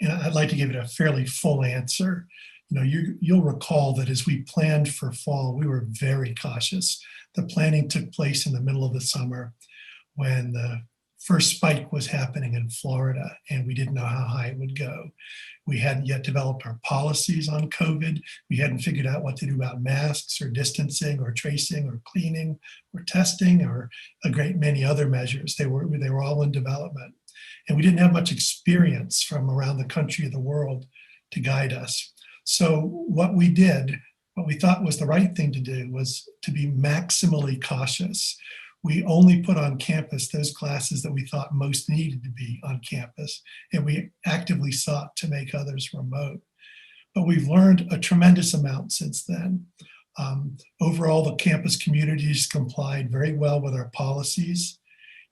And I'd like to give it a fairly full answer. You'll recall that as we planned for fall, we were very cautious. The planning took place in the middle of the summer when the first spike was happening in Florida, and we didn't know how high it would go. We hadn't yet developed our policies on COVID. We hadn't figured out what to do about masks or distancing or tracing or cleaning or testing or a great many other measures. They were all in development. And we didn't have much experience from around the country or the world to guide us. So what we thought was the right thing to do was to be maximally cautious. We only put on campus those classes that we thought most needed to be on campus, and we actively sought to make others remote. But we've learned a tremendous amount since then. Overall, the campus communities complied very well with our policies.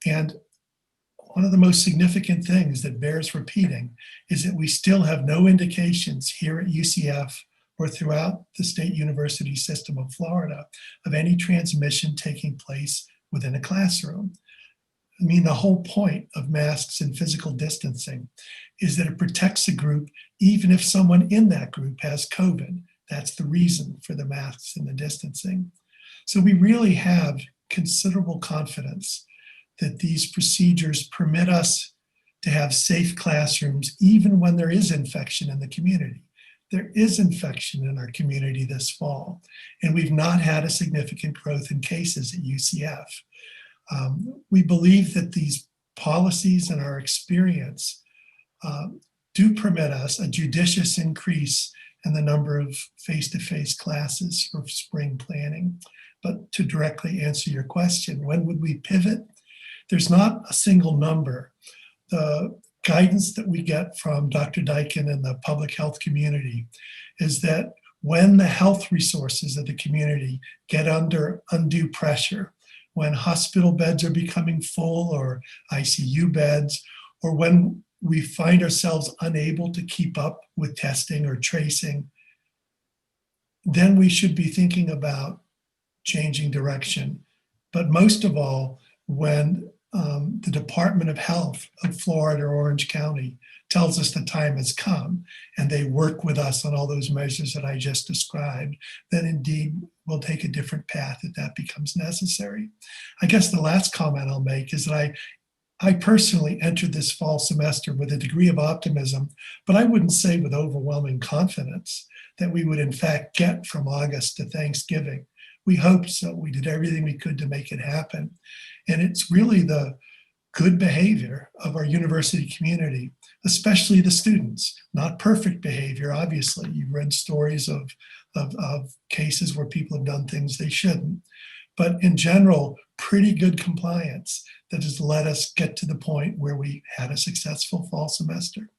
And one of the most significant things that bears repeating is that we still have no indications here at UCF or throughout the state university system of Florida of any transmission taking place within a classroom. I mean, the whole point of masks and physical distancing is that it protects a group even if someone in that group has COVID. That's the reason for the masks and the distancing. So we really have considerable confidence that these procedures permit us to have safe classrooms even when there is infection in the community. There is infection in our community this fall, and we've not had a significant growth in cases at UCF. We believe that these policies and our experience do permit us a judicious increase in the number of face-to-face classes for spring planning. But to directly answer your question, when would we pivot? There's not a single number. The guidance that we get from Dr. Dyken and the public health community is that when the health resources of the community get under undue pressure, when hospital beds are becoming full or ICU beds, or when we find ourselves unable to keep up with testing or tracing, then we should be thinking about changing direction. But most of all, when the Department of Health of Florida or Orange County tells us the time has come and they work with us on all those measures that I just described, then indeed we'll take a different path if that becomes necessary. I guess the last comment I'll make is that I personally entered this fall semester with a degree of optimism, but I wouldn't say with overwhelming confidence that we would in fact get from August to Thanksgiving. We hoped so. We did everything we could to make it happen. And it's really the good behavior of our university community, especially the students. Not perfect behavior, obviously. You've read stories of cases where people have done things they shouldn't. But in general, pretty good compliance that has led us get to the point where we had a successful fall semester.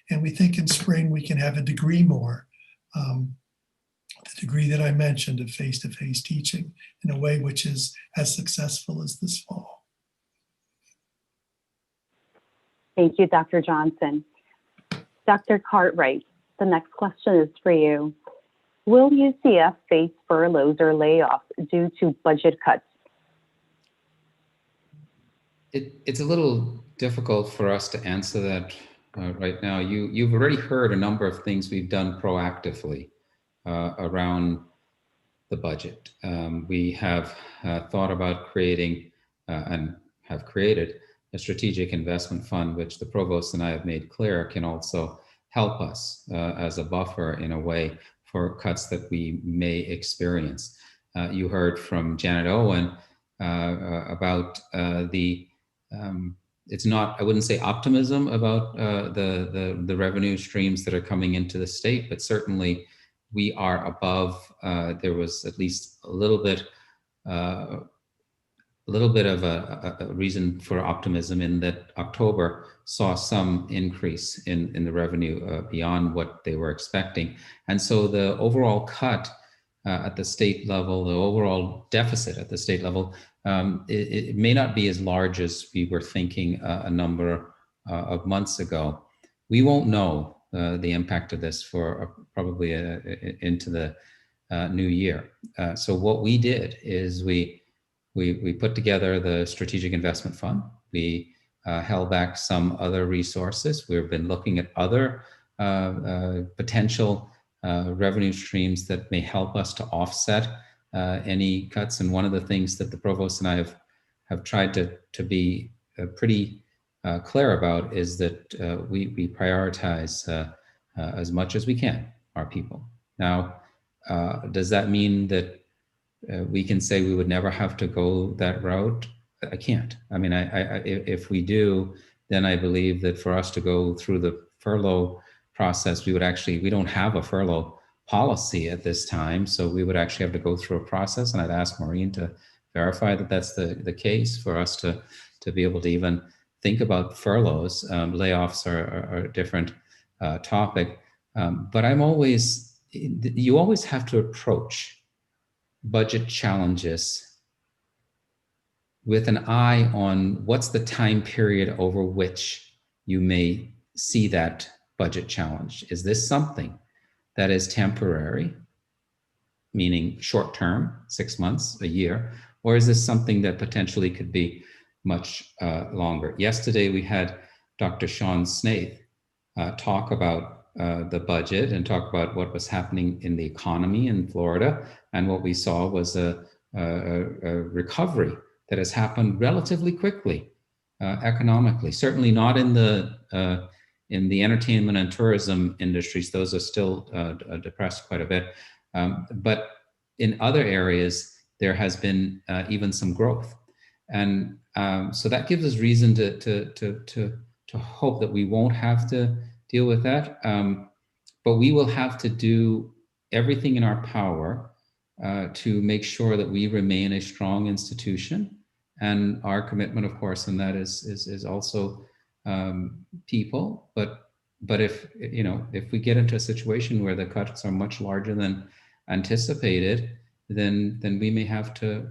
And we think in spring we can have a degree more, the degree that I mentioned of face-to-face teaching in a way which is as successful as this fall. Thank you, Dr. Johnson. Dr. Cartwright, the next question is for you. Will UCF face furloughs or layoffs due to budget cuts? It's a little difficult for us to answer that right now. You've already heard a number of things we've done proactively around the budget. We have thought about creating and have created a strategic investment fund, which the provost and I have made clear can also help us as a buffer in a way for cuts that we may experience. You heard from Janet Owen about it's not, I wouldn't say optimism about the revenue streams that are coming into the state, but certainly we are above. There was at least a little bit of a reason for optimism in that October saw some increase in the revenue beyond what they were expecting. And so the overall cut at the state level, the overall deficit at the state level, it may not be as large as we were thinking a number of months ago. We won't know the impact of this for probably into the new year. So what we did is we put together the strategic investment fund. We held back some other resources. We've been looking at other potential revenue streams that may help us to offset any cuts. And one of the things that the provost and I have tried to be pretty clear about is that we prioritize as much as we can our people. Now, does that mean that we can say we would never have to go that route? I can't. I mean, if we do, then I believe that for us to go through the furlough process, we don't have a furlough policy at this time. So we would actually have to go through a process, and I'd ask Maureen to verify that that's the case for us to be able to even think about furloughs. Layoffs are a different topic, but you always have to approach budget challenges with an eye on what's the time period over which you may see that budget challenge. Is this something that is temporary, meaning short term, 6 months, a year, or is this something that potentially could be much longer? Yesterday, we had Dr. Sean Snaith talk about the budget and talk about what was happening in the economy in Florida. And what we saw was a recovery that has happened relatively quickly economically, certainly not in the in the entertainment and tourism industries, those are still depressed quite a bit. But in other areas, there has been even some growth. And so that gives us reason to hope that we won't have to deal with that. But we will have to do everything in our power to make sure that we remain a strong institution. And our commitment, of course, and that is also people. But if we get into a situation where the cuts are much larger than anticipated, then we may have to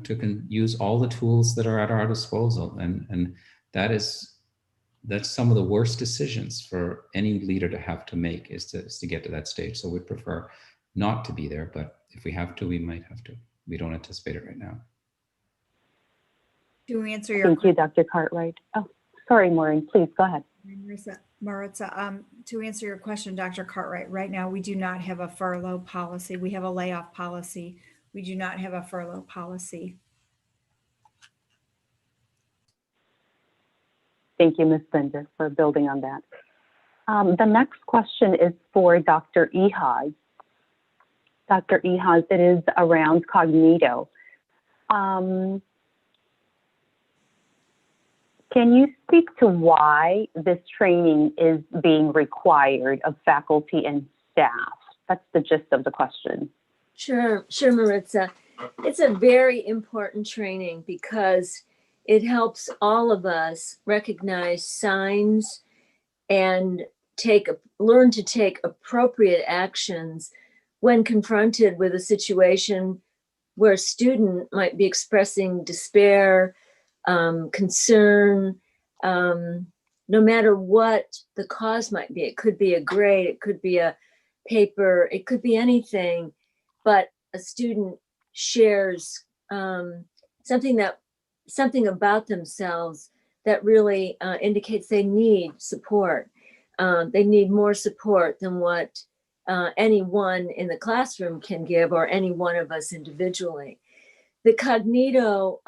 use all the tools that are at our disposal, and that's some of the worst decisions for any leader to have to make is to get to that stage. So we prefer not to be there, but if we have to, we might have to. We don't anticipate it right now. To answer your Thank you, Dr. Cartwright. Oh, sorry, Maureen, please go ahead. Maritza, to answer your question, Dr. Cartwright, right now we do not have a furlough policy. We have a layoff policy. We do not have a furlough policy. Thank you, Ms. Bender, for building on that. The next question is for Dr. Ehas. Dr. Ehas, it is around Cognito. Can you speak to why this training is being required of faculty and staff? That's the gist of the question. Sure, Maritza. It's a very important training because it helps all of us recognize signs and learn to take appropriate actions when confronted with a situation where a student might be expressing despair, concern, no matter what the cause might be. It could be a grade, it could be a paper, it could be anything, but a student shares something about themselves that really indicates they need support. They need more support than what anyone in the classroom can give, or any one of us individually. The Cognito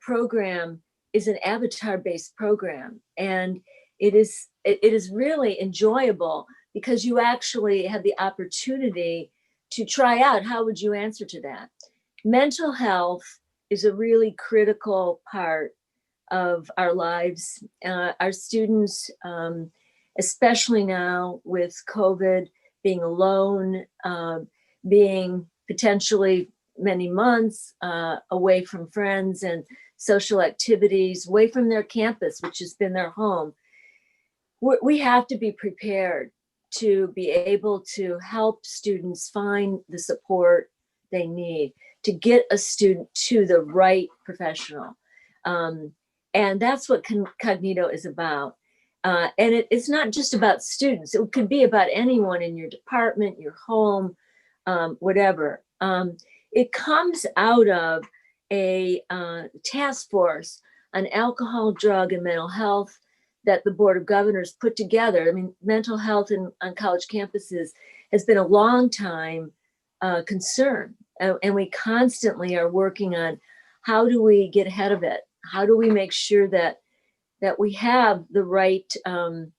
program is an avatar-based program, and it is really enjoyable because you actually have the opportunity to try out how would you answer to that. Mental health is a really critical part of our lives. Our students, especially now with COVID, being alone, being potentially many months away from friends and social activities, away from their campus, which has been their home. We have to be prepared to be able to help students find the support they need to get a student to the right professional. And that's what Cognito is about. And it's not just about students. It could be about anyone in your department, your home, whatever. It comes out of a task force on alcohol, drug, and mental health that the Board of Governors put together. I mean, mental health on college campuses has been a long time concern. And we constantly are working on how do we get ahead of it? How do we make sure that we have the right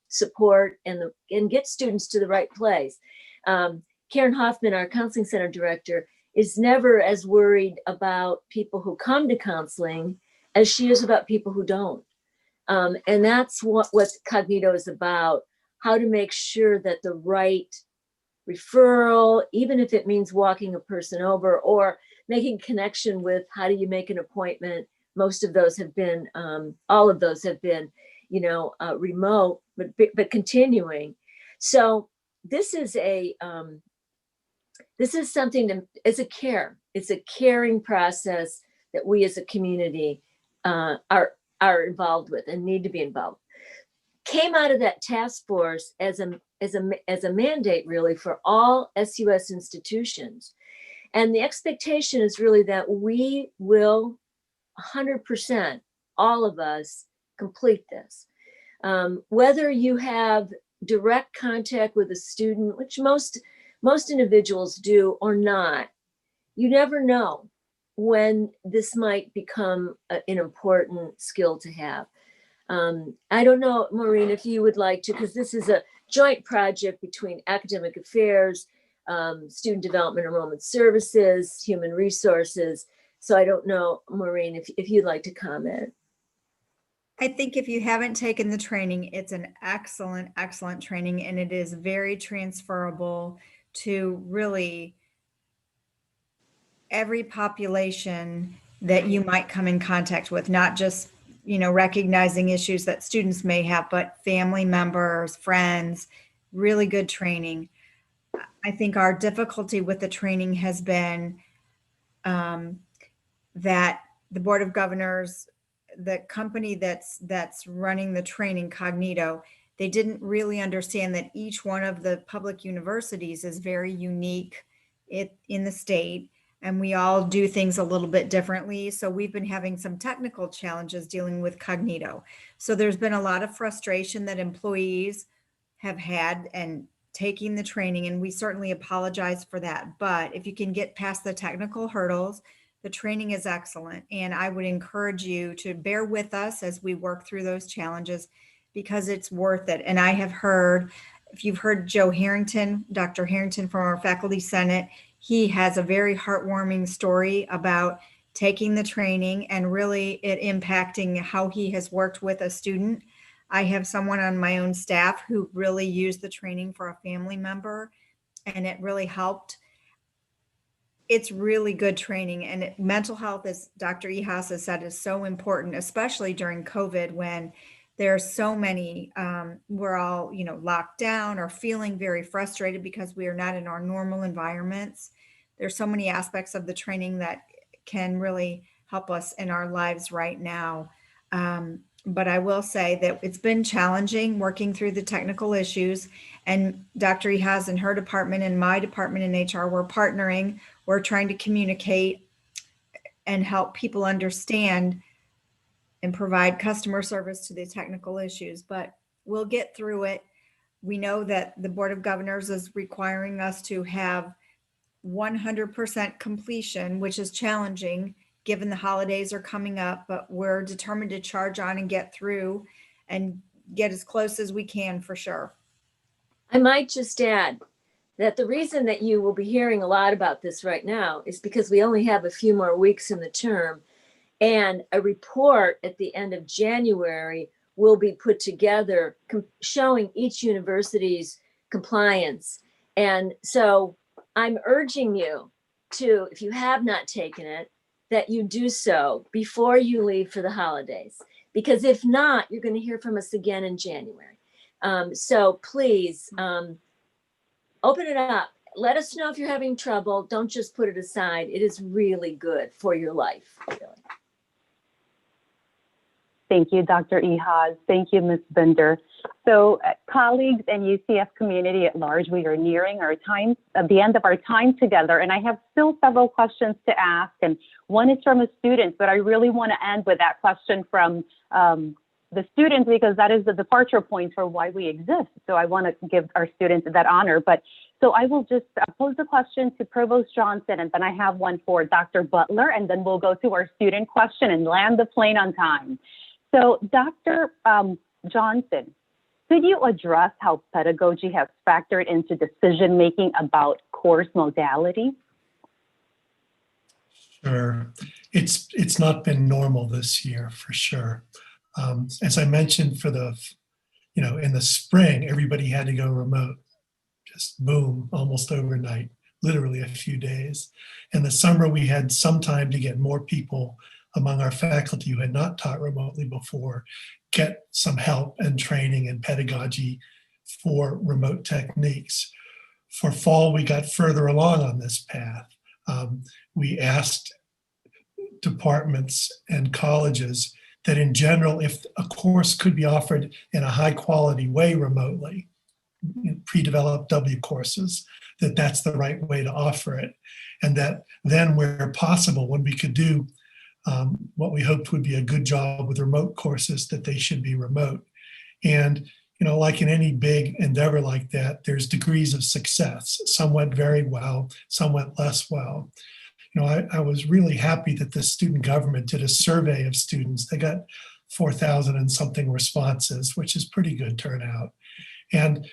support and get students to the right place? Karen Hoffman, our counseling center director, is never as worried about people who come to counseling as she is about people who don't. And that's what Cognito is about, how to make sure that the right referral, even if it means walking a person over or making connection with how do you make an appointment. Most of those have been, all of those have been, remote, but continuing. So this is something it's a caring process that we as a community are involved with and need to be involved. Came out of that task force as a mandate really for all SUS institutions. And the expectation is really that we will 100%, all of us, complete this. Whether you have direct contact with a student, which most individuals do, or not, you never know when this might become an important skill to have. I don't know, Maureen, if you would like to, because this is a joint project between academic affairs, student development, enrollment services, human resources. So I don't know, Maureen, if you'd like to comment. I think if you haven't taken the training, it's an excellent, excellent training, and it is very transferable to really every population that you might come in contact with, not just, recognizing issues that students may have, but family members, friends, really good training. I think our difficulty with the training has been that the Board of Governors, the company that's running the training, Cognito, they didn't really understand that each one of the public universities is very unique in the state, and we all do things a little bit differently. So we've been having some technical challenges dealing with Cognito. So there's been a lot of frustration that employees have had and taking the training, and we certainly apologize for that. But if you can get past the technical hurdles, the training is excellent. And I would encourage you to bear with us as we work through those challenges, because it's worth it. And I have heard, if you've heard Joe Harrington, Dr. Harrington from our Faculty Senate, he has a very heartwarming story about taking the training and really it impacting how he has worked with a student. I have someone on my own staff who really used the training for a family member, and it really helped. It's really good training, and mental health, as Dr. Ehas has said, is so important, especially during COVID when there are so many, we're all, locked down or feeling very frustrated because we are not in our normal environments. There's so many aspects of the training that can really help us in our lives right now. But I will say that it's been challenging working through the technical issues, and Dr. Ehas and her department and my department in HR, we're partnering. We're trying to communicate and help people understand and provide customer service to the technical issues, but we'll get through it. We know that the Board of Governors is requiring us to have 100% completion, which is challenging given the holidays are coming up, but we're determined to charge on and get through and get as close as we can for sure. I might just add that the reason that you will be hearing a lot about this right now is because we only have a few more weeks in the term, and a report at the end of January will be put together showing each university's compliance. And so I'm urging you to, if you have not taken it, that you do so before you leave for the holidays, because if not, you're going to hear from us again in January. So please open it up. Let us know if you're having trouble. Don't just put it aside. It is really good for your life. Really. Thank you, Dr. Ehas. Thank you, Ms. Bender. So colleagues and UCF community at large, we are nearing our time, the end of our time together, and I have still several questions to ask, and one is from a student, but I really want to end with that question from the students, because that is the departure point for why we exist. So I want to give our students that honor. But so I will just pose the question to Provost Johnson, and then I have one for Dr. Butler, and then we'll go to our student question and land the plane on time. So Dr. Johnson, could you address how pedagogy has factored into decision-making about course modality? Sure. It's not been normal this year for sure. As I mentioned, for the, in the spring, everybody had to go remote, just boom, almost overnight, literally a few days. In the summer, we had some time to get more people among our faculty who had not taught remotely before, get some help and training and pedagogy for remote techniques. For fall, we got further along on this path. We asked departments and colleges that in general, if a course could be offered in a high quality way remotely, pre-developed W courses, that's the right way to offer it. And that then where possible, when we could do what we hoped would be a good job with remote courses, that they should be remote. And, like in any big endeavor like that, there's degrees of success. Some went very well, some went less well. I was really happy that the student government did a survey of students. They got 4,000 and something responses, which is pretty good turnout. And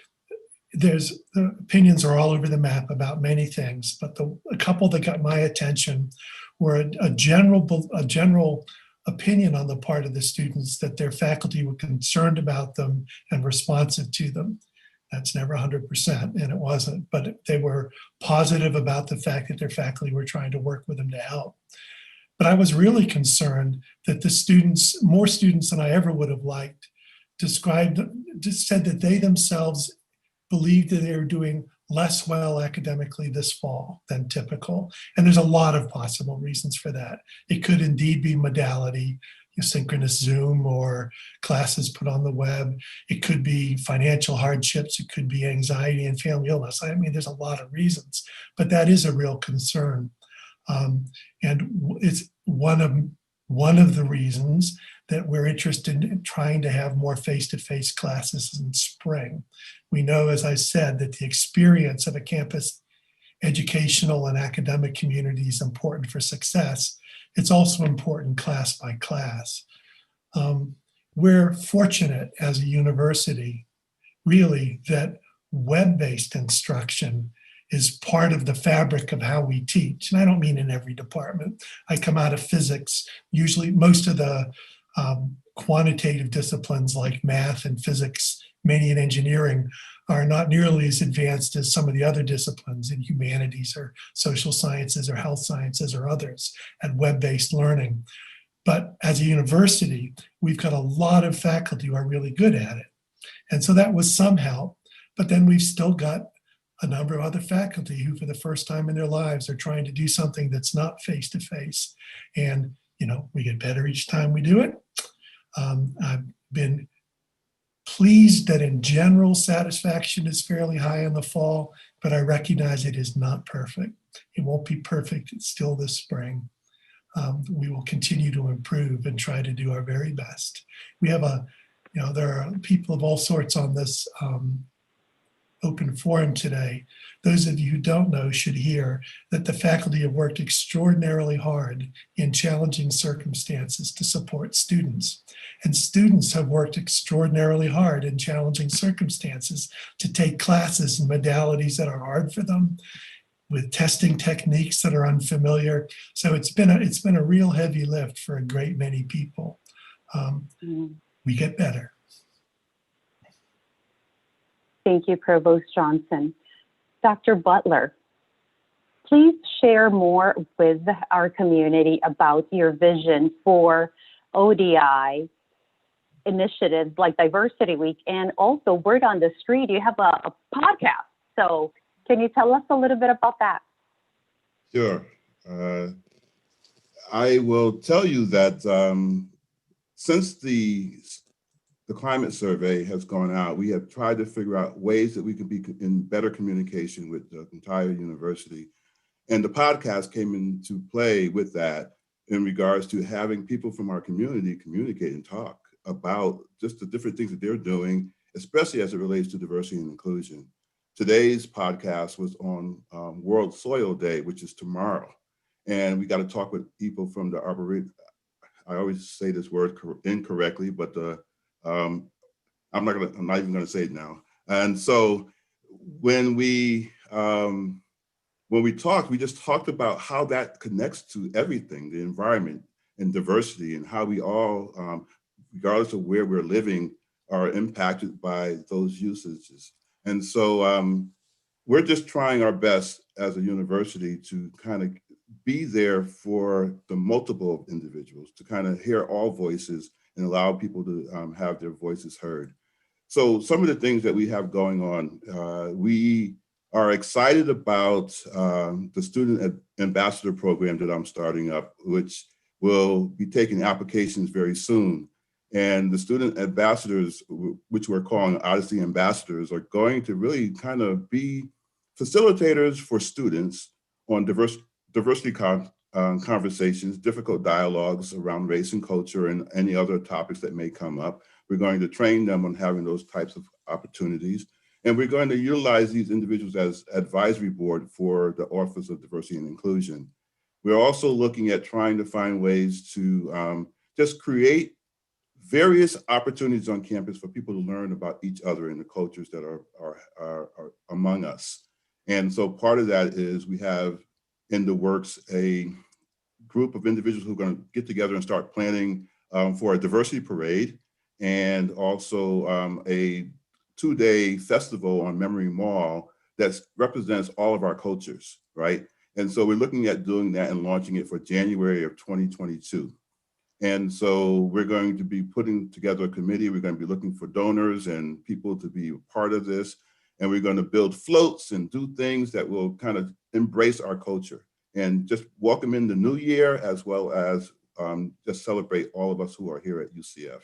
the opinions are all over the map about many things, but a couple that got my attention were a general opinion on the part of the students that their faculty were concerned about them and responsive to them. That's never 100%, and it wasn't, but they were positive about the fact that their faculty were trying to work with them to help. But I was really concerned that the students, more students than I ever would have liked, said that they themselves believed that they were doing less well academically this fall than typical. And there's a lot of possible reasons for that. It could indeed be modality, synchronous Zoom or classes put on the web. It could be financial hardships. It could be anxiety and family illness. I mean, there's a lot of reasons, but that is a real concern. And it's one of the reasons that we're interested in trying to have more face-to-face classes in spring. We know, as I said, that the experience of a campus educational and academic community is important for success. It's also important class by class. We're fortunate as a university, really, that web-based instruction is part of the fabric of how we teach. And I don't mean in every department. I come out of physics. Usually most of the quantitative disciplines like math and physics, many in engineering, are not nearly as advanced as some of the other disciplines in humanities or social sciences or health sciences or others at web-based learning. But as a university, we've got a lot of faculty who are really good at it. And so that was some help. But then we've still got a number of other faculty who for the first time in their lives are trying to do something that's not face-to-face. And, we get better each time we do it. I've been pleased that in general, satisfaction is fairly high in the fall, but I recognize it is not perfect. It won't be perfect. It's still this spring. We will continue to improve and try to do our very best. We have there are people of all sorts on this open forum today. Those of you who don't know should hear that the faculty have worked extraordinarily hard in challenging circumstances to support students. And students have worked extraordinarily hard in challenging circumstances to take classes and modalities that are hard for them, with testing techniques that are unfamiliar. So it's been a real heavy lift for a great many people. We get better. Thank you, Provost Johnson. Dr. Butler, please share more with our community about your vision for ODI initiatives like Diversity Week, and also word on the street, you have a podcast. So can you tell us a little bit about that? Sure. I will tell you that since the climate survey has gone out, we have tried to figure out ways that we can be in better communication with the entire university. And the podcast came into play with that in regards to having people from our community communicate and talk about just the different things that they're doing, especially as it relates to diversity and inclusion. Today's podcast was on World Soil Day, which is tomorrow. And we got to talk with people from the Arboretum. I always say this word incorrectly, but I'm not even gonna say it now. And so when we talked, we just talked about how that connects to everything, the environment and diversity, and how we all, regardless of where we're living, are impacted by those usages. And so we're just trying our best as a university to kind of be there for the multiple individuals, to kind of hear all voices and allow people to have their voices heard. So some of the things that we have going on, we are excited about the Student Ambassador Program that I'm starting up, which will be taking applications very soon. And the student ambassadors, which we're calling Odyssey Ambassadors, are going to really kind of be facilitators for students on diversity conversations, difficult dialogues around race and culture, and any other topics that may come up. We're going to train them on having those types of opportunities. And we're going to utilize these individuals as advisory board for the Office of Diversity and Inclusion. We're also looking at trying to find ways to just create various opportunities on campus for people to learn about each other and the cultures that are among us. And so part of that is we have in the works a group of individuals who are going to get together and start planning for a diversity parade, and also a 2-day festival on Memory Mall that represents all of our cultures, right? And so we're looking at doing that and launching it for January of 2022. And so we're going to be putting together a committee. We're going to be looking for donors and people to be a part of this. And we're going to build floats and do things that will kind of embrace our culture and just welcome in the new year, as well as just celebrate all of us who are here at UCF.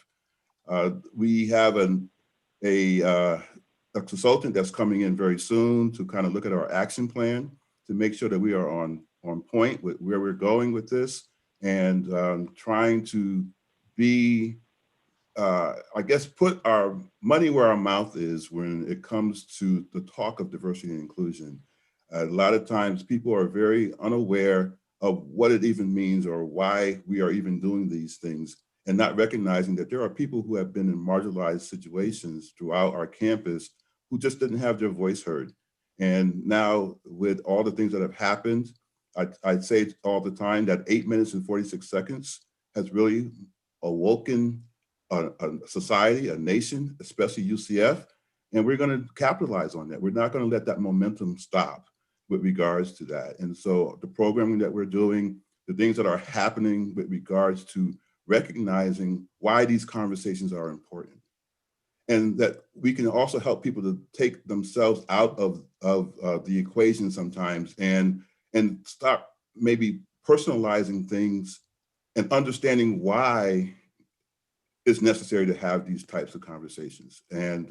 We have a consultant that's coming in very soon to kind of look at our action plan to make sure that we are on point with where we're going with this, and trying to be, I guess, put our money where our mouth is when it comes to the talk of diversity and inclusion. A lot of times people are very unaware of what it even means or why we are even doing these things, and not recognizing that there are people who have been in marginalized situations throughout our campus who just didn't have their voice heard. And now with all the things that have happened, I'd say all the time that 8 minutes and 46 seconds has really awoken a society, a nation, especially UCF, and we're going to capitalize on that. We're not going to let that momentum stop with regards to that. And so the programming that we're doing, the things that are happening with regards to recognizing why these conversations are important, and that we can also help people to take themselves out of the equation sometimes, and stop maybe personalizing things and understanding why it's necessary to have these types of conversations. And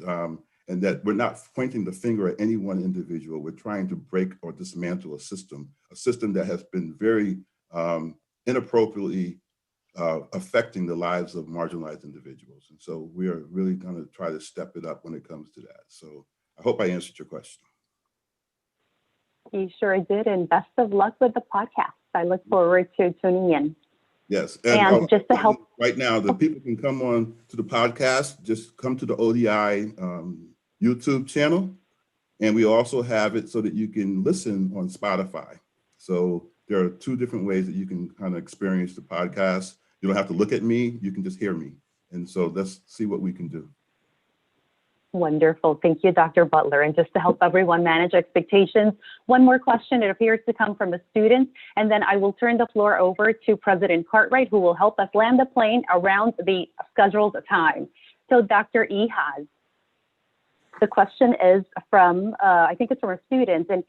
that we're not pointing the finger at any one individual. We're trying to break or dismantle a system that has been very inappropriately affecting the lives of marginalized individuals. And so we are really going to try to step it up when it comes to that. So I hope I answered your question. You sure did, and best of luck with the podcast. I look forward to tuning in. Yes, and just to help right now, the people can come on to the podcast. Just come to the ODI YouTube channel, and we also have it so that you can listen on Spotify. So there are 2 different ways that you can kind of experience the podcast. You don't have to look at me; you can just hear me. And so let's see what we can do. Wonderful. Thank you, Dr. Butler. And just to help everyone manage expectations, one more question. It appears to come from a student, and then I will turn the floor over to President Cartwright, who will help us land the plane around the scheduled time. So Dr. Ehaz, the question is from, I think it's from a student, and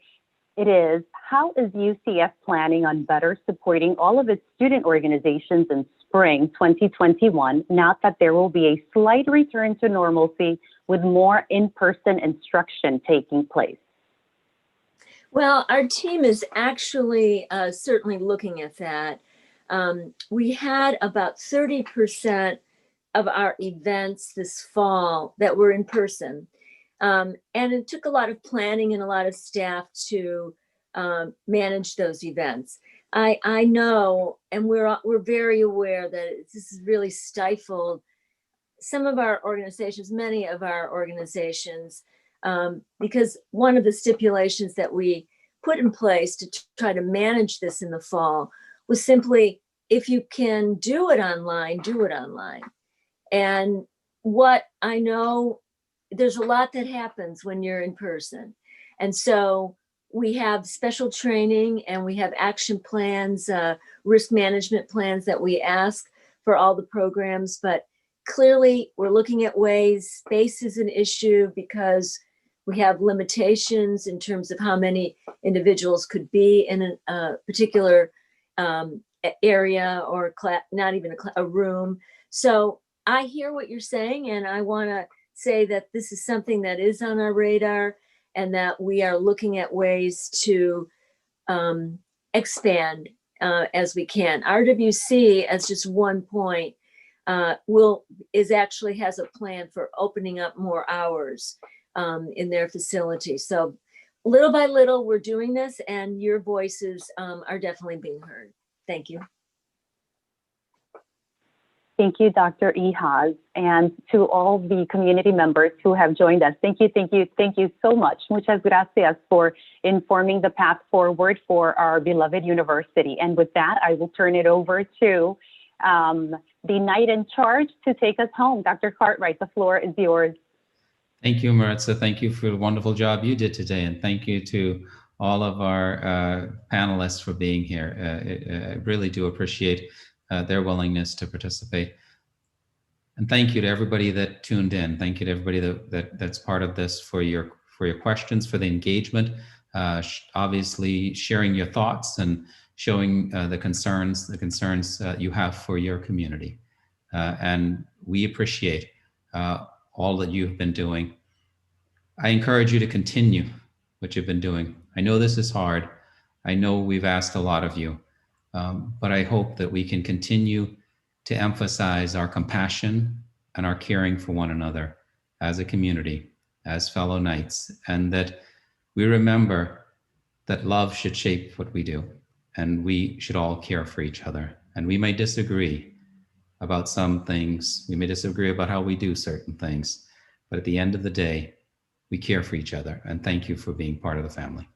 it is, how is UCF planning on better supporting all of its student organizations in spring 2021, now that there will be a slight return to normalcy with more in-person instruction taking place? Well, our team is actually certainly looking at that. We had about 30% of our events this fall that were in person. And it took a lot of planning and a lot of staff to manage those events. I know, and we're very aware that this has really stifled some of our organizations, many of our organizations, because one of the stipulations that we put in place to try to manage this in the fall was simply, if you can do it online, do it online. And what I know, there's a lot that happens when you're in person. And so we have special training and we have action plans, risk management plans that we ask for all the programs. But clearly we're looking at ways, space is an issue because we have limitations in terms of how many individuals could be in a particular area or not even a room. So I hear what you're saying, and I want to say that this is something that is on our radar and that we are looking at ways to expand as we can. RWC, as just one point, actually has a plan for opening up more hours in their facility. So little by little, we're doing this, and your voices are definitely being heard. Thank you. Thank you, Dr. Ihaz, and to all the community members who have joined us. Thank you so much. Muchas gracias for informing the path forward for our beloved university. And with that, I will turn it over to the knight in charge to take us home. Dr. Cartwright, the floor is yours. Thank you, Maritza. Thank you for the wonderful job you did today. And thank you to all of our panelists for being here. I really do appreciate their willingness to participate. And thank you to everybody that tuned in. Thank you to everybody that's part of this for your questions, for the engagement, obviously sharing your thoughts and showing the concerns you have for your community. And we appreciate all that you've been doing. I encourage you to continue what you've been doing. I know this is hard. I know we've asked a lot of you, but I hope that we can continue to emphasize our compassion and our caring for one another as a community, as fellow knights, and that we remember that love should shape what we do, and we should all care for each other. And we may disagree about some things, we may disagree about how we do certain things, but at the end of the day, we care for each other. And thank you for being part of the family.